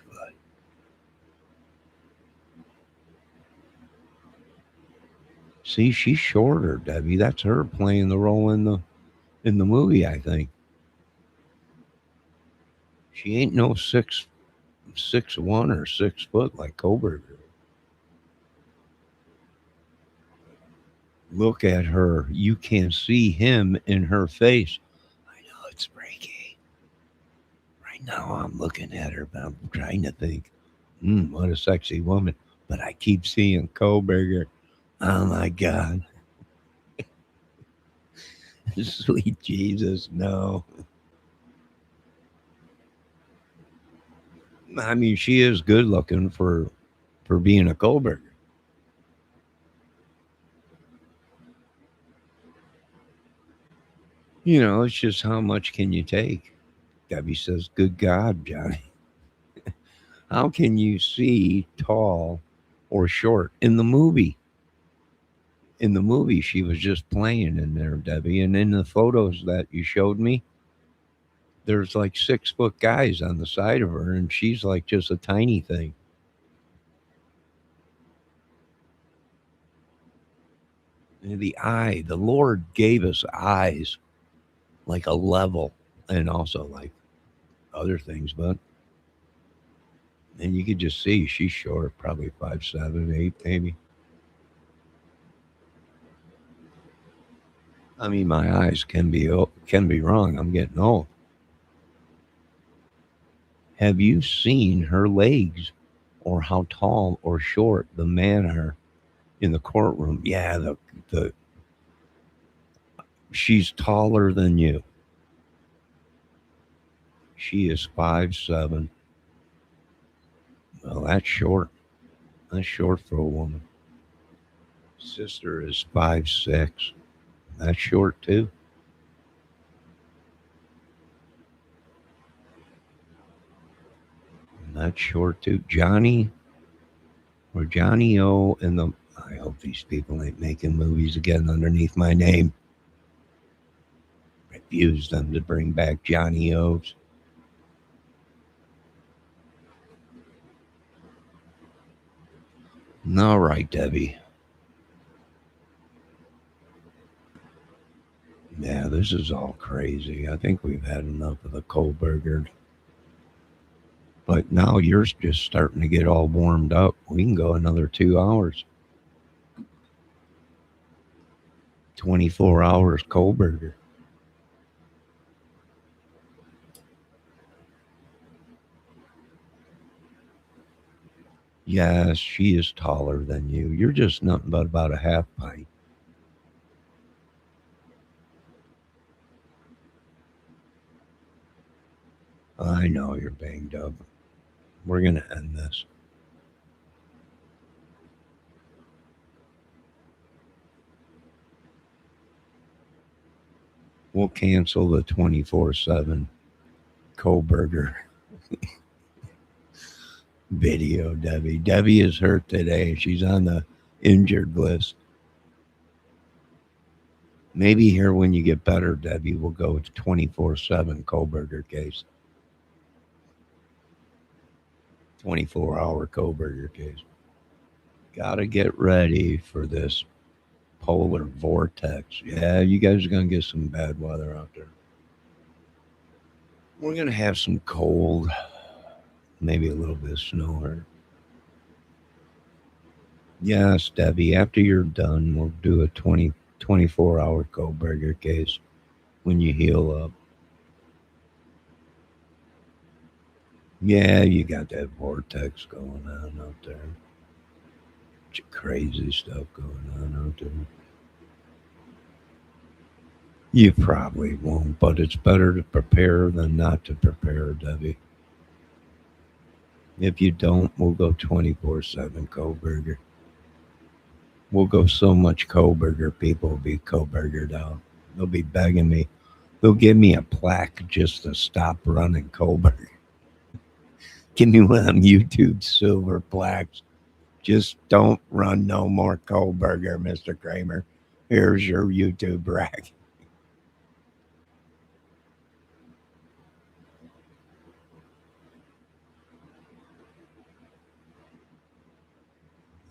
See, she's shorter, Debbie. That's her playing the role in the movie, I think. She ain't no 6'1" or 6 foot like Koberger. Look at her. You can see him in her face. I know it's breaking. Right now I'm looking at her, but I'm trying to think, what a sexy woman. But I keep seeing Koberger. Oh my God. Sweet Jesus, no. I mean, she is good looking for being a Kohlberger. You know, it's just how much can you take? Debbie says, good God, Johnny. How can you see tall or short in the movie? In the movie, she was just playing in there, Debbie. And in the photos that you showed me, there's like 6 foot guys on the side of her, and she's like just a tiny thing. The eye, the Lord gave us eyes like a level, and also like other things, but and you could just see she's short, probably 5'7", 8 maybe. I mean, my eyes can be wrong. I'm getting old. Have you seen her legs, or how tall or short the men are in the courtroom? Yeah, the she's taller than you. She is 5'7". Well, that's short. That's short for a woman. Sister is 5'6". That's short too. That's short too. Johnny O and the. I hope these people ain't making movies again underneath my name. Refuse them to bring back Johnny O's. All right, Debbie. Yeah, this is all crazy. I think we've had enough of the Kohlberger. But now you're just starting to get all warmed up. We can go another 2 hours. 24 hours Kohlberger. Yes, she is taller than you. You're just nothing but about a half pint. I know you're banged up. We're going to end this. We'll cancel the 24/7 Kohlberger video, Debbie. Debbie is hurt today. She's on the injured list. Maybe here when you get better, Debbie, we'll go to 24/7 Kohlberger case. 24-hour Kohlberger case. Gotta get ready for this polar vortex. Yeah, you guys are going to get some bad weather out there. We're going to have some cold, maybe a little bit of snow. Yes, Debbie, after you're done, we'll do a 24-hour Kohlberger case when you heal up. Yeah, you got that vortex going on out there. Crazy stuff going on out there. You probably won't, but it's better to prepare than not to prepare, Debbie. If you don't, we'll go 24/7 Kohlberger. We'll go so much Kohlberger, people will be Kohlbergered out. They'll be begging me, They'll give me a plaque just to stop running Kohlberger. Give me one of them YouTube silver plaques. Just don't run no more Kohlberger, Mr. Kramer. Here's your YouTube rack.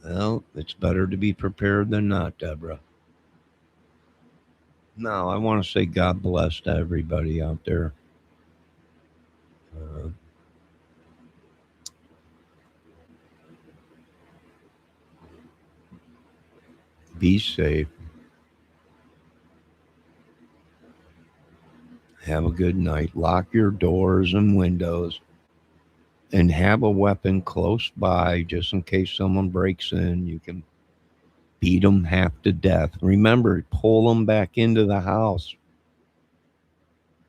Well, it's better to be prepared than not, Deborah. No, I want to say God bless to everybody out there. Be safe. Have a good night. Lock your doors and windows. And have a weapon close by just in case someone breaks in. You can beat them half to death. Remember, pull them back into the house.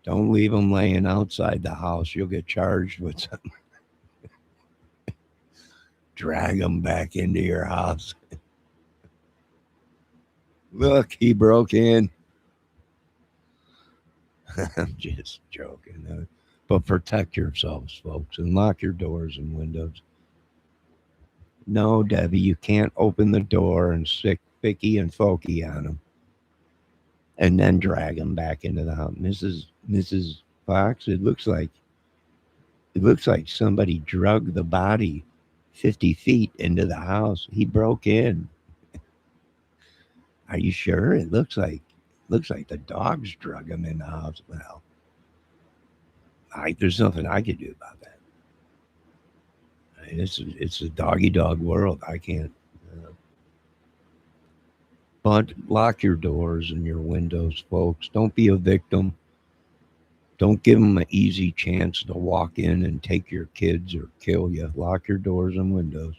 Don't leave them laying outside the house. You'll get charged with something. Drag them back into your house. Look, he broke in. I'm just joking. But protect yourselves, folks, and lock your doors and windows. No, Debbie, you can't open the door and stick Vicky and Folky on them and then drag them back into the house. Mrs. Fox, it looks like somebody drug the body 50 feet into the house. He broke in. Are you sure? It looks like the dogs drug him in the house. Well, there's nothing I could do about that. I mean, it's a doggy dog world. I can't. But lock your doors and your windows, folks. Don't be a victim. Don't give them an easy chance to walk in and take your kids or kill you. Lock your doors and windows.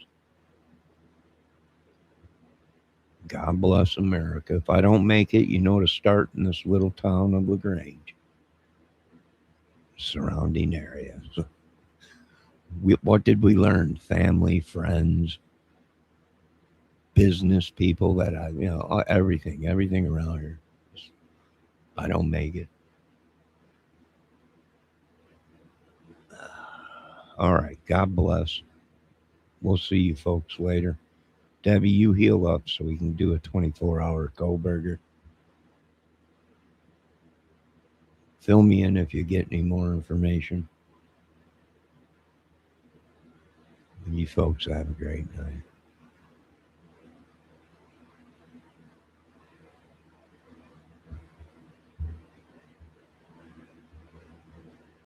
God bless America. If I don't make it, you know to start in this little town of LaGrange. Surrounding areas. What did we learn? Family, friends, business people that everything around here. If I don't make it. All right. God bless. We'll see you folks later. Debbie, you heal up so we can do a 24-hour Kohlberger. Fill me in if you get any more information. And you folks have a great night.